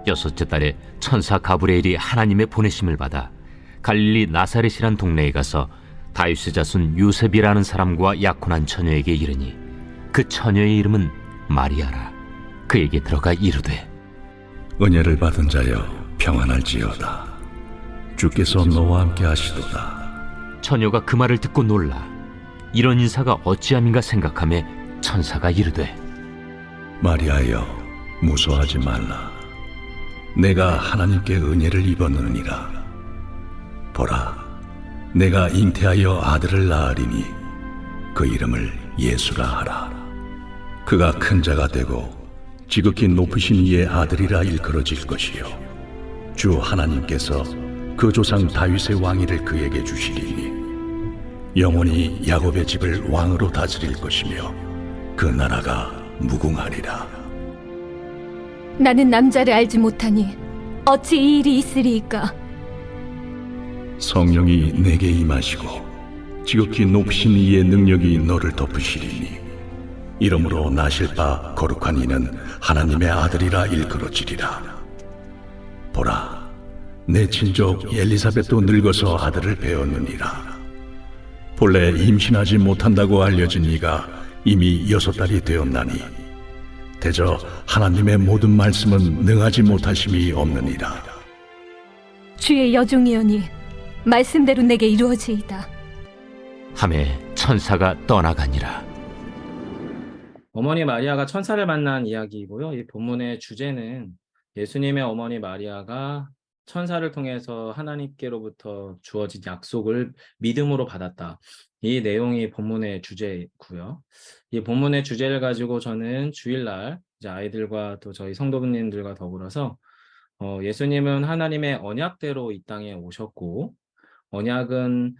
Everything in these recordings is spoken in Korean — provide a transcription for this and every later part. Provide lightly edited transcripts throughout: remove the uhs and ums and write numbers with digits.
여섯째 달에 천사 가브리엘이 하나님의 보내심을 받아 갈릴리 나사렛이란 동네에 가서 다윗의 자손 요셉이라는 사람과 약혼한 처녀에게 이르니 그 처녀의 이름은 마리아라. 그에게 들어가 이르되 은혜를 받은 자여 평안할지어다. 주께서 너와 함께 하시도다. 처녀가 그 말을 듣고 놀라 이런 인사가 어찌함인가 생각하며 천사가 이르되 마리아여 무서워하지 말라. 내가 하나님께 은혜를 입었느니라. 보라, 내가 잉태하여 아들을 낳으리니 그 이름을 예수라 하라. 그가 큰 자가 되고 지극히 높으신 이의 아들이라 일컬어질 것이요 주 하나님께서 그 조상 다윗의 왕위를 그에게 주시리니 영원히 야곱의 집을 왕으로 다스릴 것이며 그 나라가 무궁하리라. 나는 남자를 알지 못하니 어찌 이 일이 있으리이까? 성령이 내게 임하시고 지극히 높으신 이의 능력이 너를 덮으시리니 이러므로 나실 바 거룩한 이는 하나님의 아들이라 일컬어지리라. 보라, 내 친족 엘리사벳도 늙어서 아들을 배었느니라. 본래 임신하지 못한다고 알려진 이가 이미 6달이 되었나니 대저 하나님의 모든 말씀은 능하지 못하심이 없느니라. 주의 여종이오니 말씀대로 내게 이루어지이다. 하매 천사가 떠나가니라. 어머니 마리아가 천사를 만난 이야기이고요. 이 본문의 주제는 예수님의 어머니 마리아가 천사를 통해서 하나님께로부터 주어진 약속을 믿음으로 받았다. 이 내용이 본문의 주제고요. 이 본문의 주제를 가지고 저는 주일날 이제 아이들과 또 저희 성도님들과 더불어서 예수님은 하나님의 언약대로 이 땅에 오셨고 언약은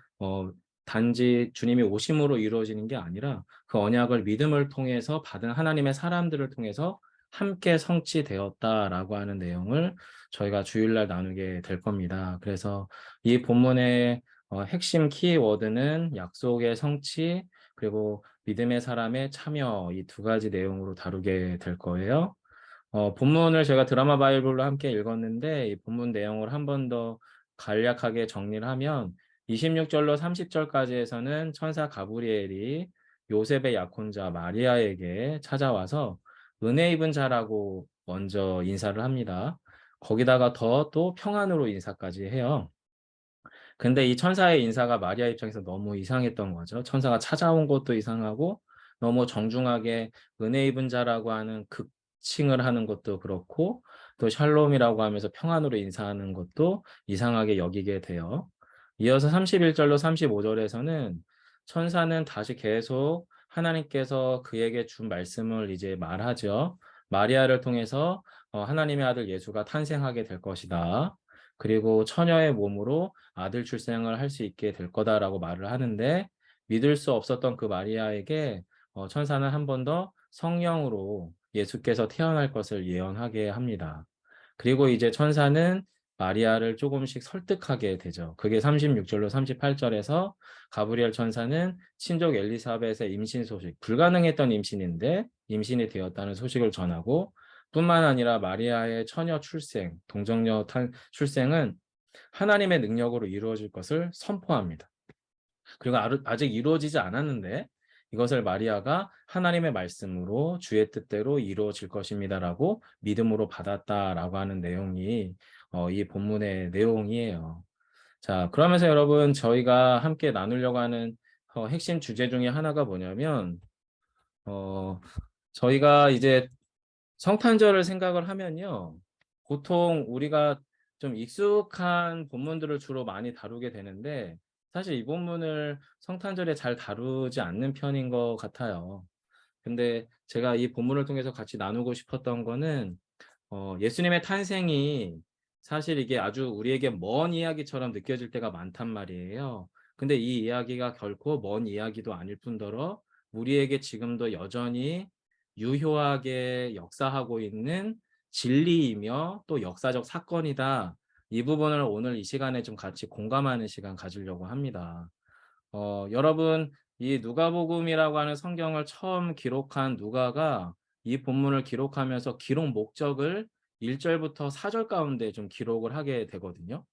단지 주님이 오심으로 이루어지는 게 아니라 그 언약을 믿음을 통해서 받은 하나님의 사람들을 통해서 함께 성취되었다라고 하는 내용을 저희가 주일날 나누게 될 겁니다. 그래서 이 본문의 핵심 키워드는 약속의 성취 그리고 믿음의 사람의 참여 이 두 가지 내용으로 다루게 될 거예요. 본문을 제가 드라마 바이블로 함께 읽었는데 이 본문 내용을 한 번 더 간략하게 정리를 하면 26절로 30절까지에서는 천사 가브리엘이 요셉의 약혼자 마리아에게 찾아와서 은혜 입은 자라고 먼저 인사를 합니다. 거기다가 더 또 평안으로 인사까지 해요. 근데 이 천사의 인사가 마리아 입장에서 너무 이상했던 거죠. 천사가 찾아온 것도 이상하고 너무 정중하게 은혜 입은 자라고 하는 극칭을 하는 것도 그렇고 또 샬롬이라고 하면서 평안으로 인사하는 것도 이상하게 여기게 돼요. 이어서 31절로 35절에서는 천사는 다시 계속 하나님께서 그에게 준 말씀을 이제 말하죠. 마리아를 통해서 하나님의 아들 예수가 탄생하게 될 것이다. 그리고 처녀의 몸으로 아들 출생을 할 수 있게 될 거다라고 말을 하는데 믿을 수 없었던 그 마리아에게 천사는 한 번 더 성령으로 예수께서 태어날 것을 예언하게 합니다. 그리고 이제 천사는 마리아를 조금씩 설득하게 되죠. 그게 36절로 38절에서 가브리엘 천사는 친족 엘리사벳의 임신 소식, 불가능했던 임신인데 임신이 되었다는 소식을 전하고 뿐만 아니라 마리아의 처녀 출생, 동정녀 출생은 하나님의 능력으로 이루어질 것을 선포합니다. 그리고 아직 이루어지지 않았는데 이것을 마리아가 하나님의 말씀으로 주의 뜻대로 이루어질 것입니다라고 믿음으로 받았다라고 하는 내용이 이 본문의 내용이에요. 자, 그러면서 여러분 저희가 함께 나누려고 하는 핵심 주제 중에 하나가 뭐냐면 저희가 이제 성탄절을 생각을 하면요. 보통 우리가 좀 익숙한 본문들을 주로 많이 다루게 되는데 사실 이 본문을 성탄절에 잘 다루지 않는 편인 것 같아요. 근데 제가 이 본문을 통해서 같이 나누고 싶었던 거는 예수님의 탄생이 사실 이게 아주 우리에게 먼 이야기처럼 느껴질 때가 많단 말이에요. 근데 이 이야기가 결코 먼 이야기도 아닐 뿐더러 우리에게 지금도 여전히 유효하게 역사하고 있는 진리이며 또 역사적 사건이다. 이 부분을 오늘 이 시간에 좀 같이 공감하는 시간 가지려고 합니다. 여러분, 이 누가복음이라고 하는 성경을 처음 기록한 누가가 이 본문을 기록하면서 기록 목적을 1절부터 4절 가운데 좀 기록을 하게 되거든요.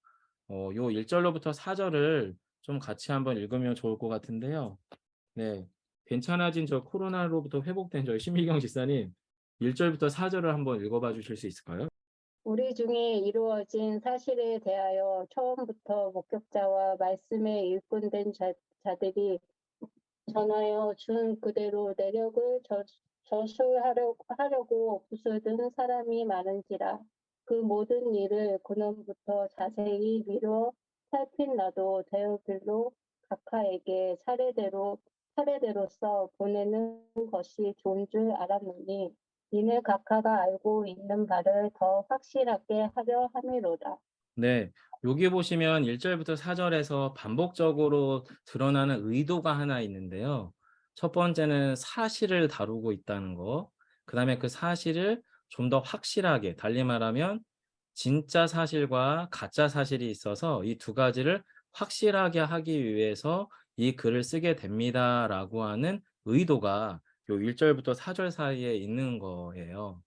요 1절로부터 4절을 좀 같이 한번 읽으면 좋을 것 같은데요. 네. 괜찮아진 저 코로나로부터 회복된 저희 신미경 집사님 1절부터 4절을 한번 읽어봐 주실 수 있을까요? 우리 중에 이루어진 사실에 대하여 처음부터 목격자와 말씀에 일꾼된 자들이 전하여 준 그대로 내력을 저술하려고 부수든 사람이 많은지라. 그 모든 일을 근원부터 자세히 미뤄 살핀 나도 데오빌로 각하에게 차례대로서 보내는 것이 좋은 줄 알았노니 이는 각하가 알고 있는 바를 더 확실하게 하려 함이로다. 네. 여기 보시면 1절부터 4절에서 반복적으로 드러나는 의도가 하나 있는데요. 첫 번째는 사실을 다루고 있다는 거. 그다음에 그 사실을 좀 더 확실하게, 달리 말하면 진짜 사실과 가짜 사실이 있어서 이 두 가지를 확실하게 하기 위해서 이 글을 쓰게 됩니다라고 하는 의도가 요 1절부터 4절 사이에 있는 거예요.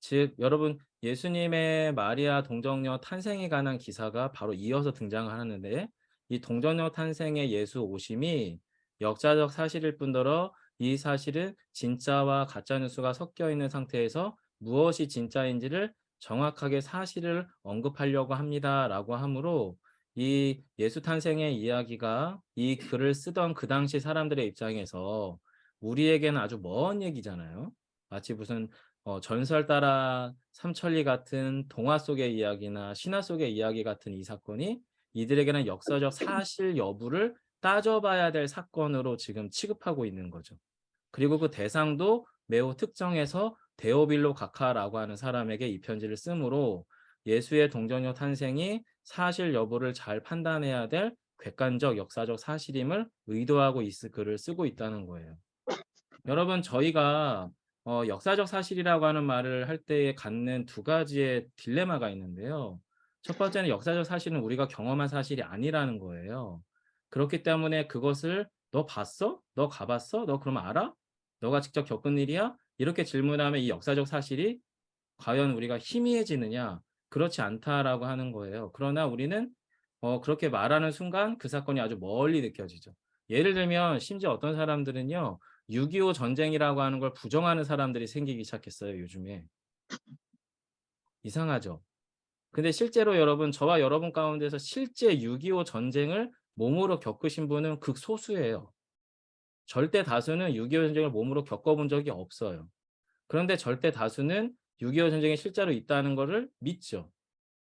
즉 여러분 예수님의 마리아 동정녀 탄생에 관한 기사가 바로 이어서 등장을 하는데 이 동정녀 탄생의 예수 오심이 역사적 사실일 뿐더러 이 사실은 진짜와 가짜 뉴스가 섞여 있는 상태에서 무엇이 진짜인지를 정확하게 사실을 언급하려고 합니다라고 하므로 이 예수 탄생의 이야기가 이 글을 쓰던 그 당시 사람들의 입장에서 우리에게는 아주 먼 얘기잖아요. 마치 무슨 전설 따라 삼천리 같은 동화 속의 이야기나 신화 속의 이야기 같은 이 사건이 이들에게는 역사적 사실 여부를 따져봐야 될 사건으로 지금 취급하고 있는 거죠. 그리고 그 대상도 매우 특정해서 데오빌로 각하라고 하는 사람에게 이 편지를 쓰므로 예수의 동정녀 탄생이 사실 여부를 잘 판단해야 될 객관적 역사적 사실임을 의도하고 글을 쓰고 있다는 거예요. 여러분 저희가 역사적 사실이라고 하는 말을 할 때에 갖는 두 가지의 딜레마가 있는데요. 첫 번째는 역사적 사실은 우리가 경험한 사실이 아니라는 거예요. 그렇기 때문에 그것을 너 봤어? 너 가봤어? 너 그럼 알아? 너가 직접 겪은 일이야? 이렇게 질문하면 이 역사적 사실이 과연 우리가 희미해지느냐? 그렇지 않다라고 하는 거예요. 그러나 우리는 그렇게 말하는 순간 그 사건이 아주 멀리 느껴지죠. 예를 들면 심지어 어떤 사람들은요. 6.25 전쟁이라고 하는 걸 부정하는 사람들이 생기기 시작했어요. 요즘에. 이상하죠. 근데 실제로 여러분 저와 여러분 가운데서 실제 6.25 전쟁을 몸으로 겪으신 분은 극소수예요. 절대 다수는 6.25 전쟁을 몸으로 겪어본 적이 없어요. 그런데 절대 다수는 6.25 전쟁이 실제로 있다는 것을 믿죠.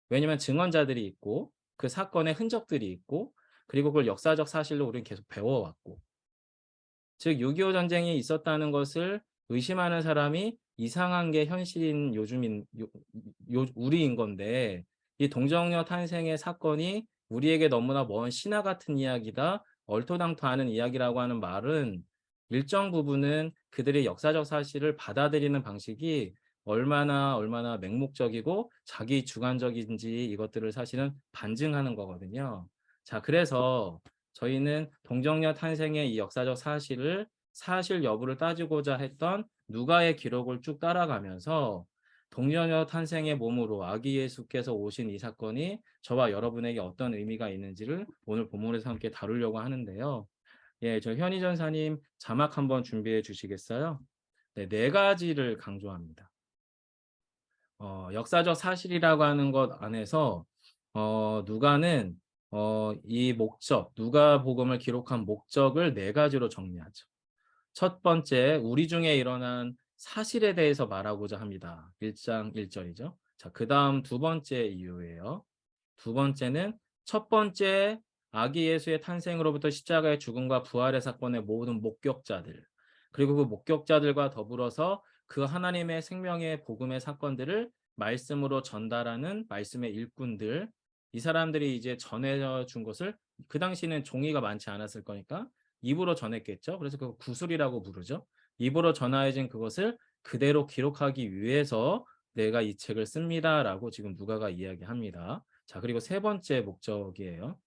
왜냐하면 증언자들이 있고 그 사건의 흔적들이 있고 그리고 그걸 역사적 사실로 우리는 계속 배워왔고 즉 6.25 전쟁이 있었다는 것을 의심하는 사람이 이상한 게 현실인 우리인 건데 이 동정녀 탄생의 사건이 우리에게 너무나 먼 신화 같은 이야기다 얼토당토하는 이야기라고 하는 말은 일정 부분은 그들의 역사적 사실을 받아들이는 방식이 얼마나 맹목적이고 자기 주관적인지 이것들을 사실은 반증하는 거거든요. 자, 그래서 저희는 동정녀 탄생의 이 역사적 사실을 사실 여부를 따지고자 했던 누가의 기록을 쭉 따라가면서 동정녀 탄생의 몸으로 아기 예수께서 오신 이 사건이 저와 여러분에게 어떤 의미가 있는지를 오늘 본문에서 함께 다루려고 하는데요. 예, 저 현희 전사님 자막 한번 준비해 주시겠어요? 네, 네 가지를 강조합니다. 역사적 사실이라고 하는 것 안에서 누가는 이 목적, 누가복음을 기록한 목적을 네 가지로 정리하죠. 첫 번째, 우리 중에 일어난 사실에 대해서 말하고자 합니다. 1장 1절이죠. 자, 그 다음 두 번째 이유예요. 두 번째는 첫 번째 아기 예수의 탄생으로부터 십자가의 죽음과 부활의 사건의 모든 목격자들, 그리고 그 목격자들과 더불어서 그 하나님의 생명의 복음의 사건들을 말씀으로 전달하는 말씀의 일꾼들, 이 사람들이 이제 전해준 것을 그 당시는 종이가 많지 않았을 거니까 입으로 전했겠죠. 그래서 그거 구술이라고 부르죠. 입으로 전하여진 그것을 그대로 기록하기 위해서 내가 이 책을 씁니다라고 지금 누가가 이야기합니다. 자, 그리고 세 번째 목적이에요.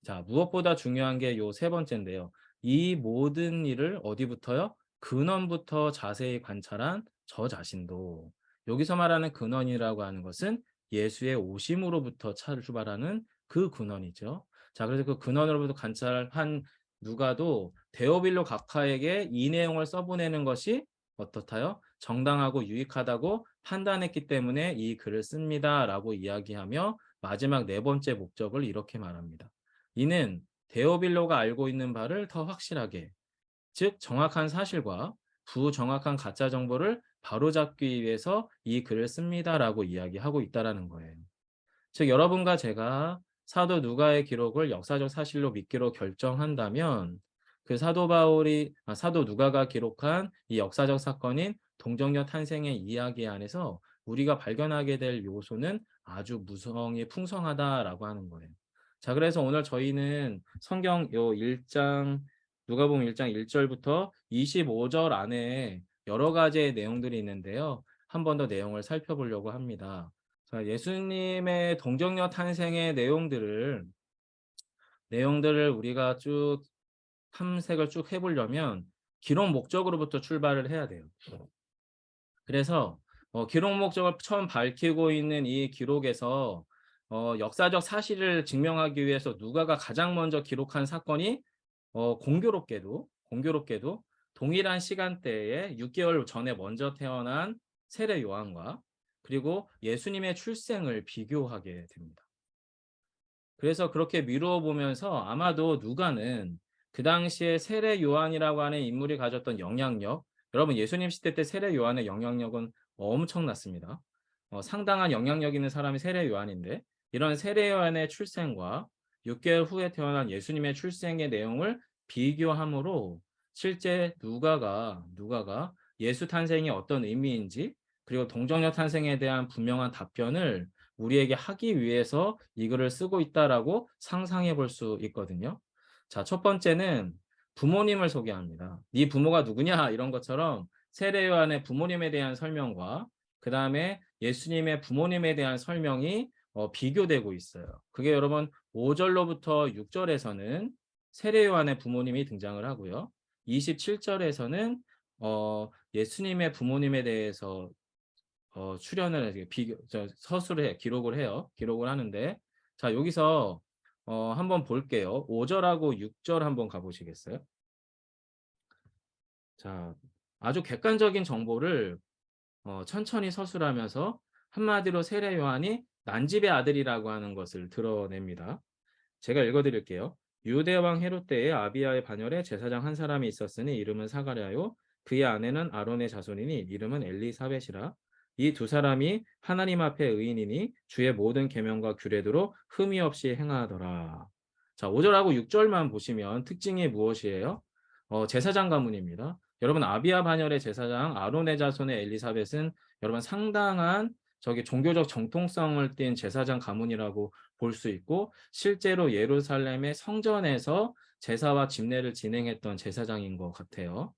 자, 무엇보다 중요한 게 요 세 번째인데요. 이 모든 일을 어디부터요? 근원부터 자세히 관찰한 저 자신도. 여기서 말하는 근원이라고 하는 것은 예수의 오심으로부터 출발하는 그 근원이죠. 자, 그래서 그 근원으로부터 관찰한 누가도 데오빌로 각하에게 이 내용을 써보내는 것이 어떻다요? 정당하고 유익하다고 판단했기 때문에 이 글을 씁니다라고 이야기하며 마지막 네 번째 목적을 이렇게 말합니다. 이는 데오빌로가 알고 있는 바를 더 확실하게, 즉 정확한 사실과 부정확한 가짜 정보를 바로잡기 위해서 이 글을 씁니다라고 이야기하고 있다라는 거예요. 즉 여러분과 제가 사도 누가의 기록을 역사적 사실로 믿기로 결정한다면 그 사도 누가가 기록한 이 역사적 사건인 동정녀 탄생의 이야기 안에서 우리가 발견하게 될 요소는 아주 무성이 풍성하다라고 하는 거예요. 자, 그래서 오늘 저희는 성경 요 1장 누가복음 1장 1절부터 25절 안에 여러 가지의 내용들이 있는데요. 한 번 더 내용을 살펴보려고 합니다. 자, 예수님의 동정녀 탄생의 내용들을 우리가 쭉 탐색을 쭉 해보려면 기록 목적으로부터 출발을 해야 돼요. 그래서 기록 목적을 처음 밝히고 있는 이 기록에서 역사적 사실을 증명하기 위해서 누가가 가장 먼저 기록한 사건이 공교롭게도 동일한 시간대에 6개월 전에 먼저 태어난 세례 요한과 그리고 예수님의 출생을 비교하게 됩니다. 그래서 그렇게 미루어 보면서 아마도 누가는 그 당시에 세례 요한이라고 하는 인물이 가졌던 영향력, 여러분 예수님 시대 때 세례 요한의 영향력은 엄청났습니다. 상당한 영향력 있는 사람이 세례 요한인데 이런 세례 요한의 출생과 6개월 후에 태어난 예수님의 출생의 내용을 비교함으로 실제 누가가 예수 탄생이 어떤 의미인지 그리고 동정녀 탄생에 대한 분명한 답변을 우리에게 하기 위해서 이 글을 쓰고 있다라고 상상해 볼 수 있거든요. 자, 첫 번째는 부모님을 소개합니다. 네 부모가 누구냐 이런 것처럼 세례 요한의 부모님에 대한 설명과 그 다음에 예수님의 부모님에 대한 설명이 비교되고 있어요. 그게 여러분 5절로부터 6절에서는 세례 요한의 부모님이 등장을 하고요. 27절에서는 예수님의 부모님에 대해서 출연을 기록을 해요. 기록을 하는데 자, 여기서 한번 볼게요. 5절하고 6절 한번 가보시겠어요? 자, 아주 객관적인 정보를 천천히 서술하면서 한마디로 세례 요한이 난집의 아들이라고 하는 것을 드러냅니다. 제가 읽어드릴게요. 유대 왕 헤롯 때에 아비야의 반열에 제사장 한 사람이 있었으니 이름은 사가랴요. 그의 아내는 아론의 자손이니 이름은 엘리사벳이라. 이 두 사람이 하나님 앞에 의인이니 주의 모든 계명과 규례대로 흠이 없이 행하더라. 자, 5절하고 6절만 보시면 특징이 무엇이에요? 제사장 가문입니다. 여러분 아비야 반열의 제사장 아론의 자손의 엘리사벳은 여러분 상당한 종교적 정통성을 띈 제사장 가문이라고 볼 수 있고 실제로 예루살렘의 성전에서 제사와 집례를 진행했던 제사장인 것 같아요.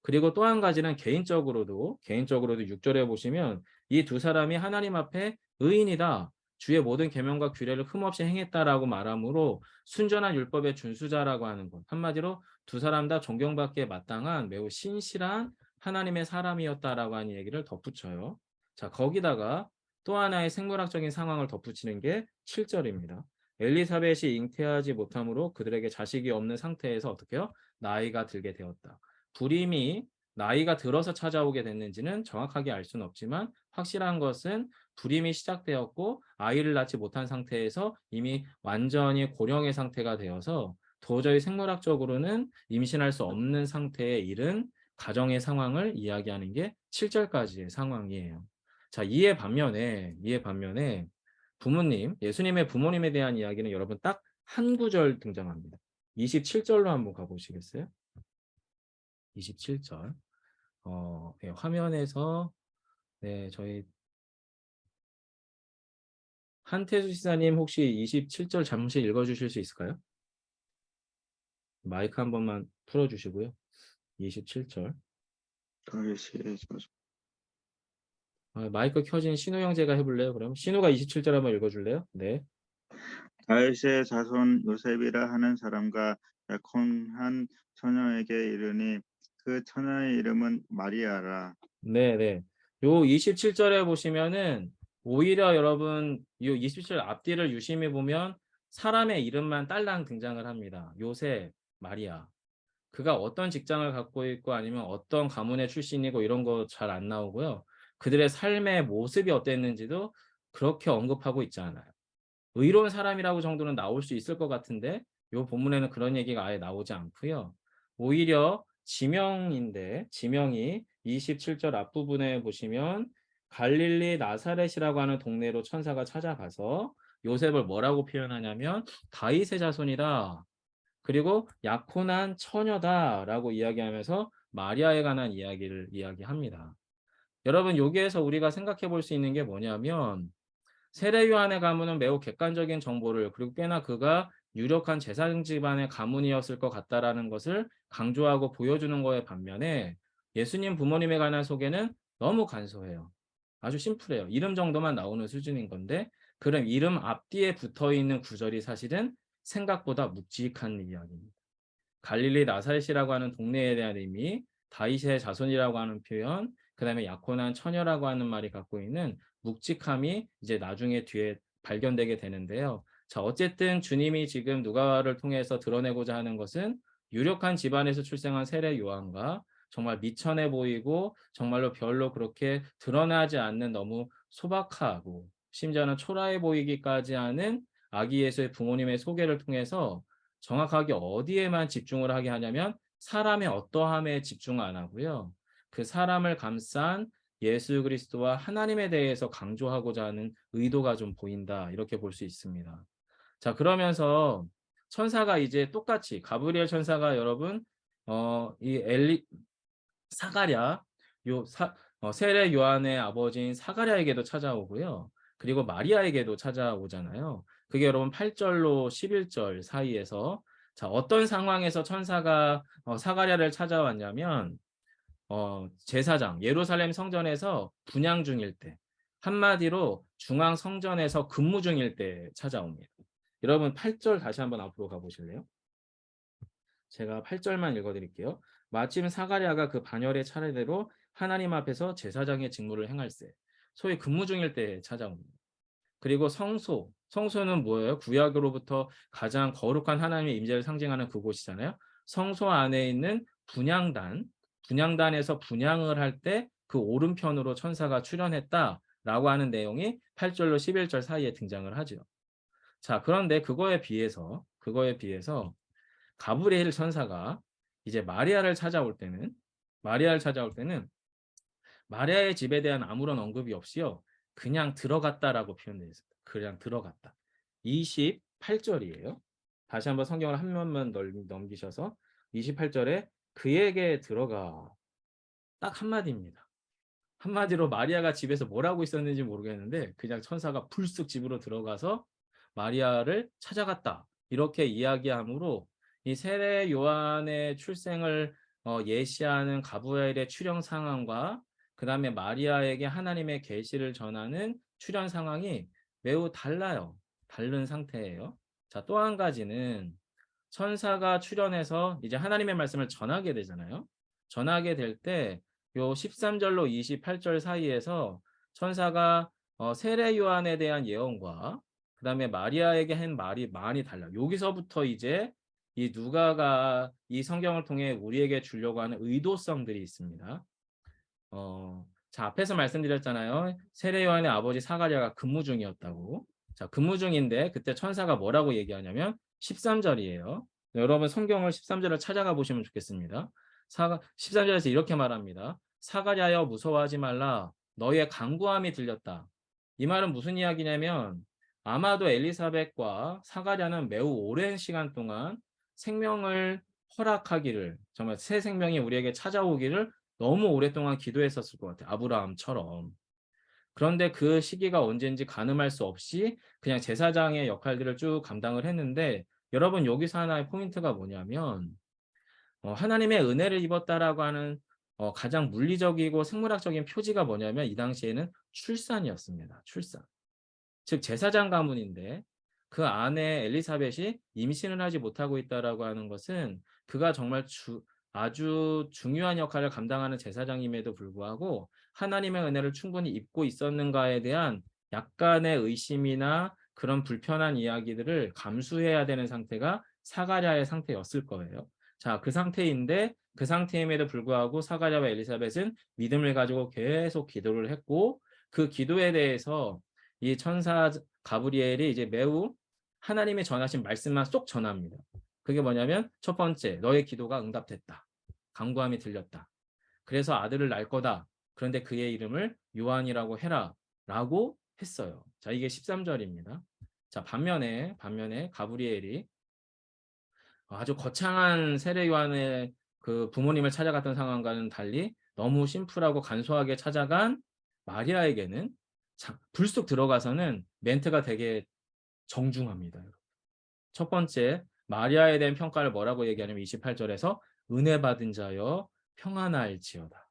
그리고 또 한 가지는 개인적으로도 6절에 보시면 이 두 사람이 하나님 앞에 의인이다. 주의 모든 계명과 규례를 흠없이 행했다라고 말하므로 순전한 율법의 준수자라고 하는 것. 한마디로 두 사람 다 존경받기에 마땅한 매우 신실한 하나님의 사람이었다라고 하는 얘기를 덧붙여요. 자, 거기다가 또 하나의 생물학적인 상황을 덧붙이는 게 7절입니다. 엘리사벳이 잉태하지 못함으로 그들에게 자식이 없는 상태에서 어떻게 해요? 나이가 들게 되었다. 불임이 나이가 들어서 찾아오게 됐는지는 정확하게 알 수는 없지만 확실한 것은 불임이 시작되었고 아이를 낳지 못한 상태에서 이미 완전히 고령의 상태가 되어서 도저히 생물학적으로는 임신할 수 없는 상태에 이른 가정의 상황을 이야기하는 게 7절까지의 상황이에요. 자, 이에 반면에 부모님, 예수님의 부모님에 대한 이야기는 여러분 딱 한 구절 등장합니다. 27절로 한번 가보시겠어요? 27절. 네, 화면에서 네, 저희 한태수 시사님 혹시 27절 잠시 읽어주실 수 있을까요? 마이크 한 번만 풀어주시고요. 27절. 마이크 켜진 신우 형제가 해볼래요? 그럼 신우가 27절 한번 읽어줄래요? 네. 다윗의 자손 요셉이라 하는 사람과 약혼한 처녀에게 이르니 그 처녀의 이름은 마리아라. 네. 요 27절에 보시면은 오히려 여러분 요 27절 앞뒤를 유심히 보면 사람의 이름만 딸랑 등장을 합니다. 요셉, 마리아. 그가 어떤 직장을 갖고 있고 아니면 어떤 가문의 출신이고 이런 거 잘 안 나오고요. 그들의 삶의 모습이 어땠는지도 그렇게 언급하고 있지 않아요. 의로운 사람이라고 정도는 나올 수 있을 것 같은데 요 본문에는 그런 얘기가 아예 나오지 않고요. 오히려 지명인데 지명이 27절 앞부분에 보시면 갈릴리 나사렛이라고 하는 동네로 천사가 찾아가서 요셉을 뭐라고 표현하냐면 다윗의 자손이다. 그리고 약혼한 처녀다라고 이야기하면서 마리아에 관한 이야기를 이야기합니다. 여러분 여기에서 우리가 생각해 볼 수 있는 게 뭐냐면 세례 요한의 가문은 매우 객관적인 정보를 그리고 꽤나 그가 유력한 제사장 집안의 가문이었을 것 같다라는 것을 강조하고 보여주는 거에 반면에 예수님 부모님에 관한 소개는 너무 간소해요. 아주 심플해요. 이름 정도만 나오는 수준인 건데 그럼 이름 앞뒤에 붙어 있는 구절이 사실은 생각보다 묵직한 이야기입니다. 갈릴리 나사렛이라고 하는 동네에 대한 의미, 다윗의 자손이라고 하는 표현, 그 다음에 약혼한 처녀라고 하는 말이 갖고 있는 묵직함이 이제 나중에 뒤에 발견되게 되는데요. 자, 어쨌든 주님이 지금 누가를 통해서 드러내고자 하는 것은 유력한 집안에서 출생한 세례 요한과 정말 미천해 보이고 정말로 별로 그렇게 드러나지 않는 너무 소박하고 심지어는 초라해 보이기까지 하는 아기 예수의 부모님의 소개를 통해서 정확하게 어디에만 집중을 하게 하냐면 사람의 어떠함에 집중 안 하고요. 그 사람을 감싼 예수 그리스도와 하나님에 대해서 강조하고자 하는 의도가 좀 보인다. 이렇게 볼 수 있습니다. 자, 그러면서 천사가 이제 똑같이 가브리엘 천사가 여러분 사가랴 세례 요한의 아버지인 사가랴에게도 찾아오고요. 그리고 마리아에게도 찾아오잖아요. 그게 여러분 8절로 11절 사이에서 자, 어떤 상황에서 천사가 사가랴를 찾아왔냐면 제사장 예루살렘 성전에서 분향 중일 때 한마디로 중앙 성전에서 근무 중일 때 찾아옵니다. 여러분 8절 다시 한번 앞으로 가보실래요? 제가 8절만 읽어드릴게요. 마침 사가랴가 그 반열의 차례대로 하나님 앞에서 제사장의 직무를 행할세. 소위 근무 중일 때 찾아옵니다. 그리고 성소는 뭐예요? 구약으로부터 가장 거룩한 하나님의 임재를 상징하는 그곳이잖아요. 성소 안에 있는 분향단에서 분향을 할 때 그 오른편으로 천사가 출현했다라고 하는 내용이 8절로 11절 사이에 등장을 하죠. 자, 그런데 그거에 비해서 가브리엘 천사가 이제 마리아를 찾아올 때는 마리아의 집에 대한 아무런 언급이 없이요. 그냥 들어갔다라고 표현되어 있습니다. 그냥 들어갔다. 28절이에요. 다시 한번 성경을 한 면만 넘기셔서 28절에 그에게 들어가 딱 한마디입니다. 한마디로 마리아가 집에서 뭘 하고 있었는지 모르겠는데 그냥 천사가 불쑥 집으로 들어가서 마리아를 찾아갔다. 이렇게 이야기하므로 이 세례 요한의 출생을 예시하는 가브리엘의 출현 상황과 그 다음에 마리아에게 하나님의 계시를 전하는 출현 상황이 매우 달라요. 다른 상태예요. 자, 또 한 가지는 천사가 출현해서 이제 하나님의 말씀을 전하게 되잖아요. 전하게 될 때 요 13절로 28절 사이에서 천사가 세례 요한에 대한 예언과 그 다음에 마리아에게 한 말이 많이 달라요. 여기서부터 이제 이 누가가 이 성경을 통해 우리에게 주려고 하는 의도성들이 있습니다. 자, 앞에서 말씀드렸잖아요. 세례 요한의 아버지 사가랴가 근무 중이었다고. 자, 근무 중인데 그때 천사가 뭐라고 얘기하냐면 13절이에요. 여러분 성경을 13절을 찾아가 보시면 좋겠습니다. 13절에서 이렇게 말합니다. 사가랴여 무서워하지 말라. 너의 간구함이 들렸다. 이 말은 무슨 이야기냐면 아마도 엘리사벳과 사가랴는 매우 오랜 시간 동안 생명을 허락하기를 정말 새 생명이 우리에게 찾아오기를 너무 오랫동안 기도했었을 것 같아요. 아브라함처럼. 그런데 그 시기가 언제인지 가늠할 수 없이 그냥 제사장의 역할들을 쭉 감당을 했는데 여러분 여기서 하나의 포인트가 뭐냐면 하나님의 은혜를 입었다라고 하는 가장 물리적이고 생물학적인 표지가 뭐냐면 이 당시에는 출산이었습니다. 출산. 즉 제사장 가문인데 그 아내 엘리사벳이 임신을 하지 못하고 있다라고 하는 것은 그가 정말 아주 중요한 역할을 감당하는 제사장임에도 불구하고 하나님의 은혜를 충분히 입고 있었는가에 대한 약간의 의심이나 그런 불편한 이야기들을 감수해야 되는 상태가 사가랴의 상태였을 거예요. 자, 그 상태인데 그 상태임에도 불구하고 사가랴와 엘리사벳은 믿음을 가지고 계속 기도를 했고 그 기도에 대해서 이 천사 가브리엘이 이제 매우 하나님의 전하신 말씀만 쏙 전합니다. 그게 뭐냐면 첫 번째, 너의 기도가 응답됐다. 간구함이 들렸다. 그래서 아들을 낳을 거다. 그런데 그의 이름을 요한이라고 해라. 라고 했어요. 자, 이게 13절입니다. 자, 반면에 가브리엘이 아주 거창한 세례 요한의 그 부모님을 찾아갔던 상황과는 달리 너무 심플하고 간소하게 찾아간 마리아에게는 불쑥 들어가서는 멘트가 되게 정중합니다. 첫 번째, 마리아에 대한 평가를 뭐라고 얘기하냐면 28절에서 은혜 받은 자여 평안할지어다.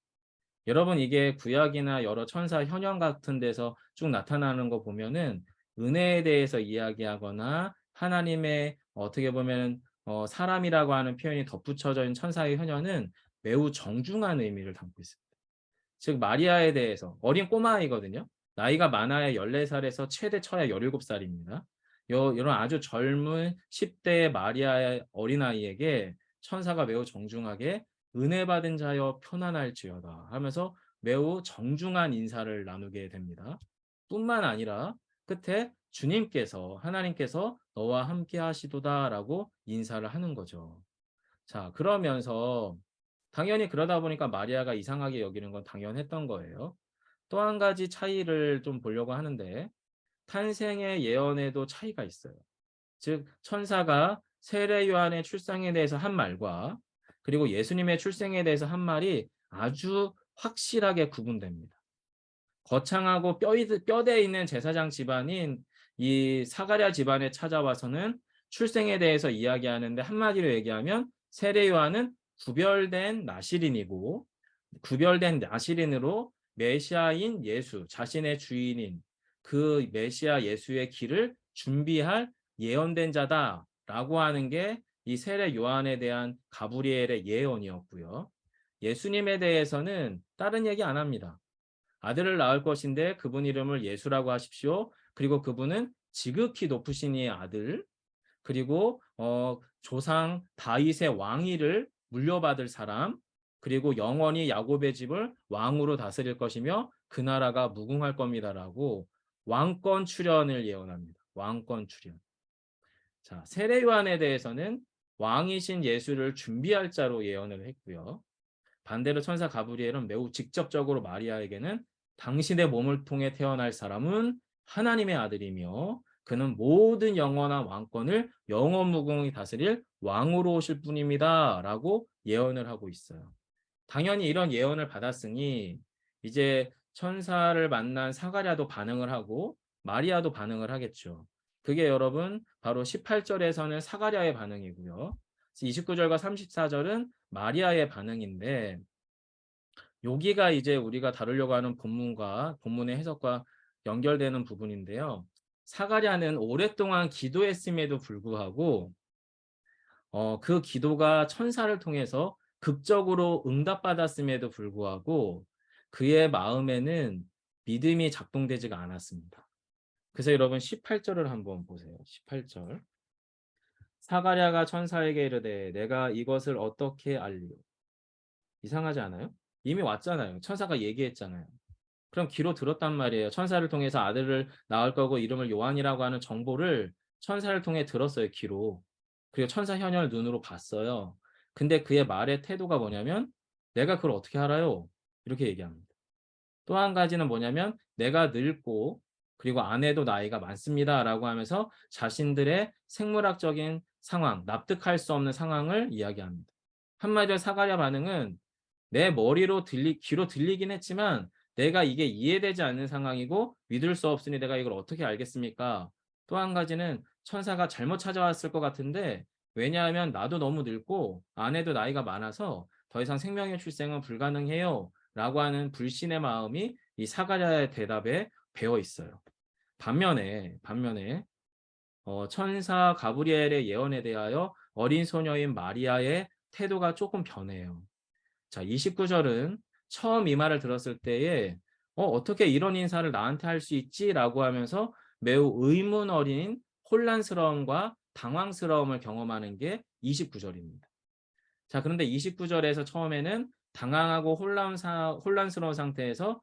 여러분, 이게 구약이나 여러 천사 현형 같은 데서 쭉 나타나는 거 보면은 은혜에 대해서 이야기하거나 하나님의 어떻게 보면 사람이라고 하는 표현이 덧붙여져 있는 천사의 현현은 매우 정중한 의미를 담고 있습니다. 즉 마리아에 대해서 어린 꼬마아이거든요. 나이가 많아야 14살에서 최대 쳐야 17살입니다. 이런 아주 젊은 10대의 마리아의 어린아이에게 천사가 매우 정중하게 은혜 받은 자여 편안할지어다 하면서 매우 정중한 인사를 나누게 됩니다. 뿐만 아니라 끝에 주님께서 하나님께서 너와 함께 하시도다라고 인사를 하는 거죠. 자, 그러면서 당연히 그러다 보니까 마리아가 이상하게 여기는 건 당연했던 거예요. 또 한 가지 차이를 좀 보려고 하는데 탄생의 예언에도 차이가 있어요. 즉 천사가 세례 요한의 출생에 대해서 한 말과 그리고 예수님의 출생에 대해서 한 말이 아주 확실하게 구분됩니다. 거창하고 뼈대 있는 제사장 집안인 이 사가랴 집안에 찾아와서는 출생에 대해서 이야기하는데 한마디로 얘기하면 세례 요한은 구별된 나시린이고 구별된 나시린으로 메시아인 예수, 자신의 주인인 그 메시아 예수의 길을 준비할 예언된 자다라고 하는 게 이 세례 요한에 대한 가브리엘의 예언이었고요. 예수님에 대해서는 다른 얘기 안 합니다. 아들을 낳을 것인데 그분 이름을 예수라고 하십시오. 그리고 그분은 지극히 높으신 이의 아들, 그리고 조상 다윗의 왕위를 물려받을 사람, 그리고 영원히 야곱의 집을 왕으로 다스릴 것이며 그 나라가 무궁할 겁니다라고 왕권 출현을 예언합니다. 왕권 출현. 자, 세례 요한에 대해서는 왕이신 예수를 준비할 자로 예언을 했고요. 반대로 천사 가브리엘은 매우 직접적으로 마리아에게는 당신의 몸을 통해 태어날 사람은 하나님의 아들이며 그는 모든 영원한 왕권을 영원무궁히 다스릴 왕으로 오실 분입니다. 라고 예언을 하고 있어요. 당연히 이런 예언을 받았으니 이제 천사를 만난 사가랴도 반응을 하고 마리아도 반응을 하겠죠. 그게 여러분 바로 18절에서는 사가랴의 반응이고요. 29절과 34절은 마리아의 반응인데 여기가 이제 우리가 다루려고 하는 본문의 해석과 연결되는 부분인데요. 사가랴는 오랫동안 기도했음에도 불구하고 그 기도가 천사를 통해서 극적으로 응답받았음에도 불구하고 그의 마음에는 믿음이 작동되지가 않았습니다. 그래서 여러분 18절을 한번 보세요. 18절. 사가랴가 천사에게 이르되 내가 이것을 어떻게 알리오? 이상하지 않아요? 이미 왔잖아요. 천사가 얘기했잖아요. 그럼 귀로 들었단 말이에요. 천사를 통해서 아들을 낳을 거고 이름을 요한이라고 하는 정보를 천사를 통해 들었어요. 귀로. 그리고 천사 현현을 눈으로 봤어요. 근데 그의 말의 태도가 뭐냐면 내가 그걸 어떻게 알아요? 이렇게 얘기합니다. 또 한 가지는 뭐냐면 내가 늙고 그리고 아내도 나이가 많습니다. 라고 하면서 자신들의 생물학적인 상황, 납득할 수 없는 상황을 이야기합니다. 한마디로 사가랴 반응은 내 귀로 들리긴 했지만 내가 이게 이해되지 않는 상황이고 믿을 수 없으니 내가 이걸 어떻게 알겠습니까? 또 한 가지는 천사가 잘못 찾아왔을 것 같은데 왜냐하면 나도 너무 늙고 아내도 나이가 많아서 더 이상 생명의 출생은 불가능해요. 라고 하는 불신의 마음이 이 사가랴의 대답에 배어 있어요. 반면에 천사 가브리엘의 예언에 대하여 어린 소녀인 마리아의 태도가 조금 변해요. 자, 29절은 처음 이 말을 들었을 때에 어떻게 이런 인사를 나한테 할 수 있지? 라고 하면서 매우 의문 어린 혼란스러움과 당황스러움을 경험하는 게 29절입니다. 자, 그런데 29절에서 처음에는 당황하고 혼란스러운 상태에서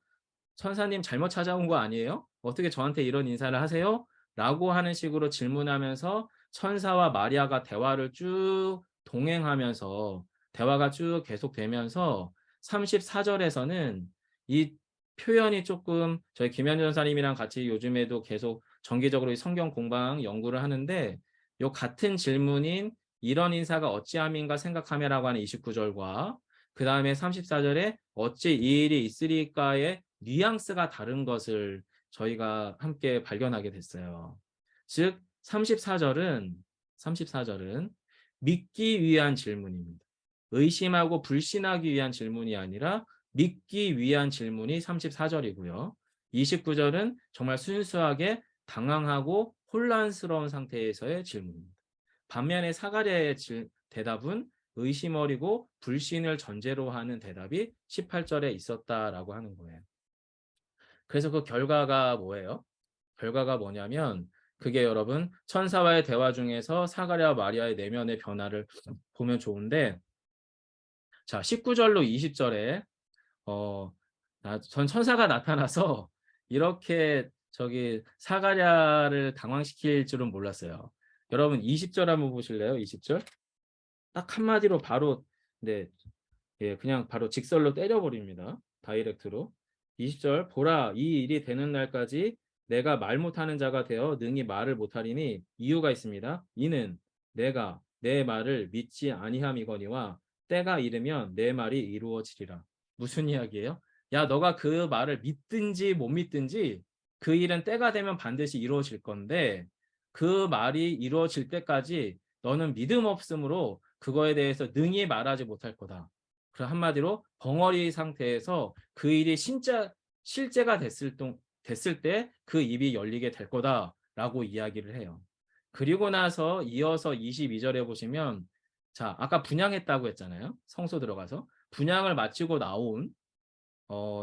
천사님 잘못 찾아온 거 아니에요? 어떻게 저한테 이런 인사를 하세요? 라고 하는 식으로 질문하면서 천사와 마리아가 대화를 쭉 동행하면서 대화가 쭉 계속되면서 34절에서는 이 표현이 조금 저희 김현주 전사님이랑 같이 요즘에도 계속 정기적으로 이 성경 공방 연구를 하는데 요 같은 질문인 이런 인사가 어찌함인가 생각하며라고 하는 29절과 그 다음에 34절에 어찌 이 일이 있으리까의 뉘앙스가 다른 것을 저희가 함께 발견하게 됐어요. 즉 34절은 믿기 위한 질문입니다. 의심하고 불신하기 위한 질문이 아니라 믿기 위한 질문이 34절이고요. 29절은 정말 순수하게 당황하고 혼란스러운 상태에서의 질문입니다. 반면에 사가랴의 대답은 의심 어리고 불신을 전제로 하는 대답이 18절에 있었다라고 하는 거예요. 그래서 그 결과가 뭐예요? 결과가 뭐냐면 그게 여러분 천사와의 대화 중에서 사가랴와 마리아의 내면의 변화를 보면 좋은데 자 19절로 20절에 전 천사가 나타나서 이렇게 사가랴를 당황시킬 줄은 몰랐어요. 여러분 20절 한번 보실래요? 20절 딱 한마디로 바로 그냥 바로 직설로 때려버립니다. 다이렉트로 20절 보라 이 일이 되는 날까지 내가 말 못하는 자가 되어 능히 말을 못하리니 이유가 있습니다. 이는 내가 내 말을 믿지 아니함이거니와 때가 이르면 내 말이 이루어지리라. 무슨 이야기예요? 야 너가 그 말을 믿든지 못 믿든지 그 일은 때가 되면 반드시 이루어질 건데 그 말이 이루어질 때까지 너는 믿음 없음으로 그거에 대해서 능히 말하지 못할 거다. 그럼 한마디로 벙어리 상태에서 그 일이 실제가 됐을 때 그 입이 열리게 될 거다라고 이야기를 해요. 그리고 나서 이어서 22절에 보시면 자 아까 분향했다고 했잖아요. 성소 들어가서 분향을 마치고 나온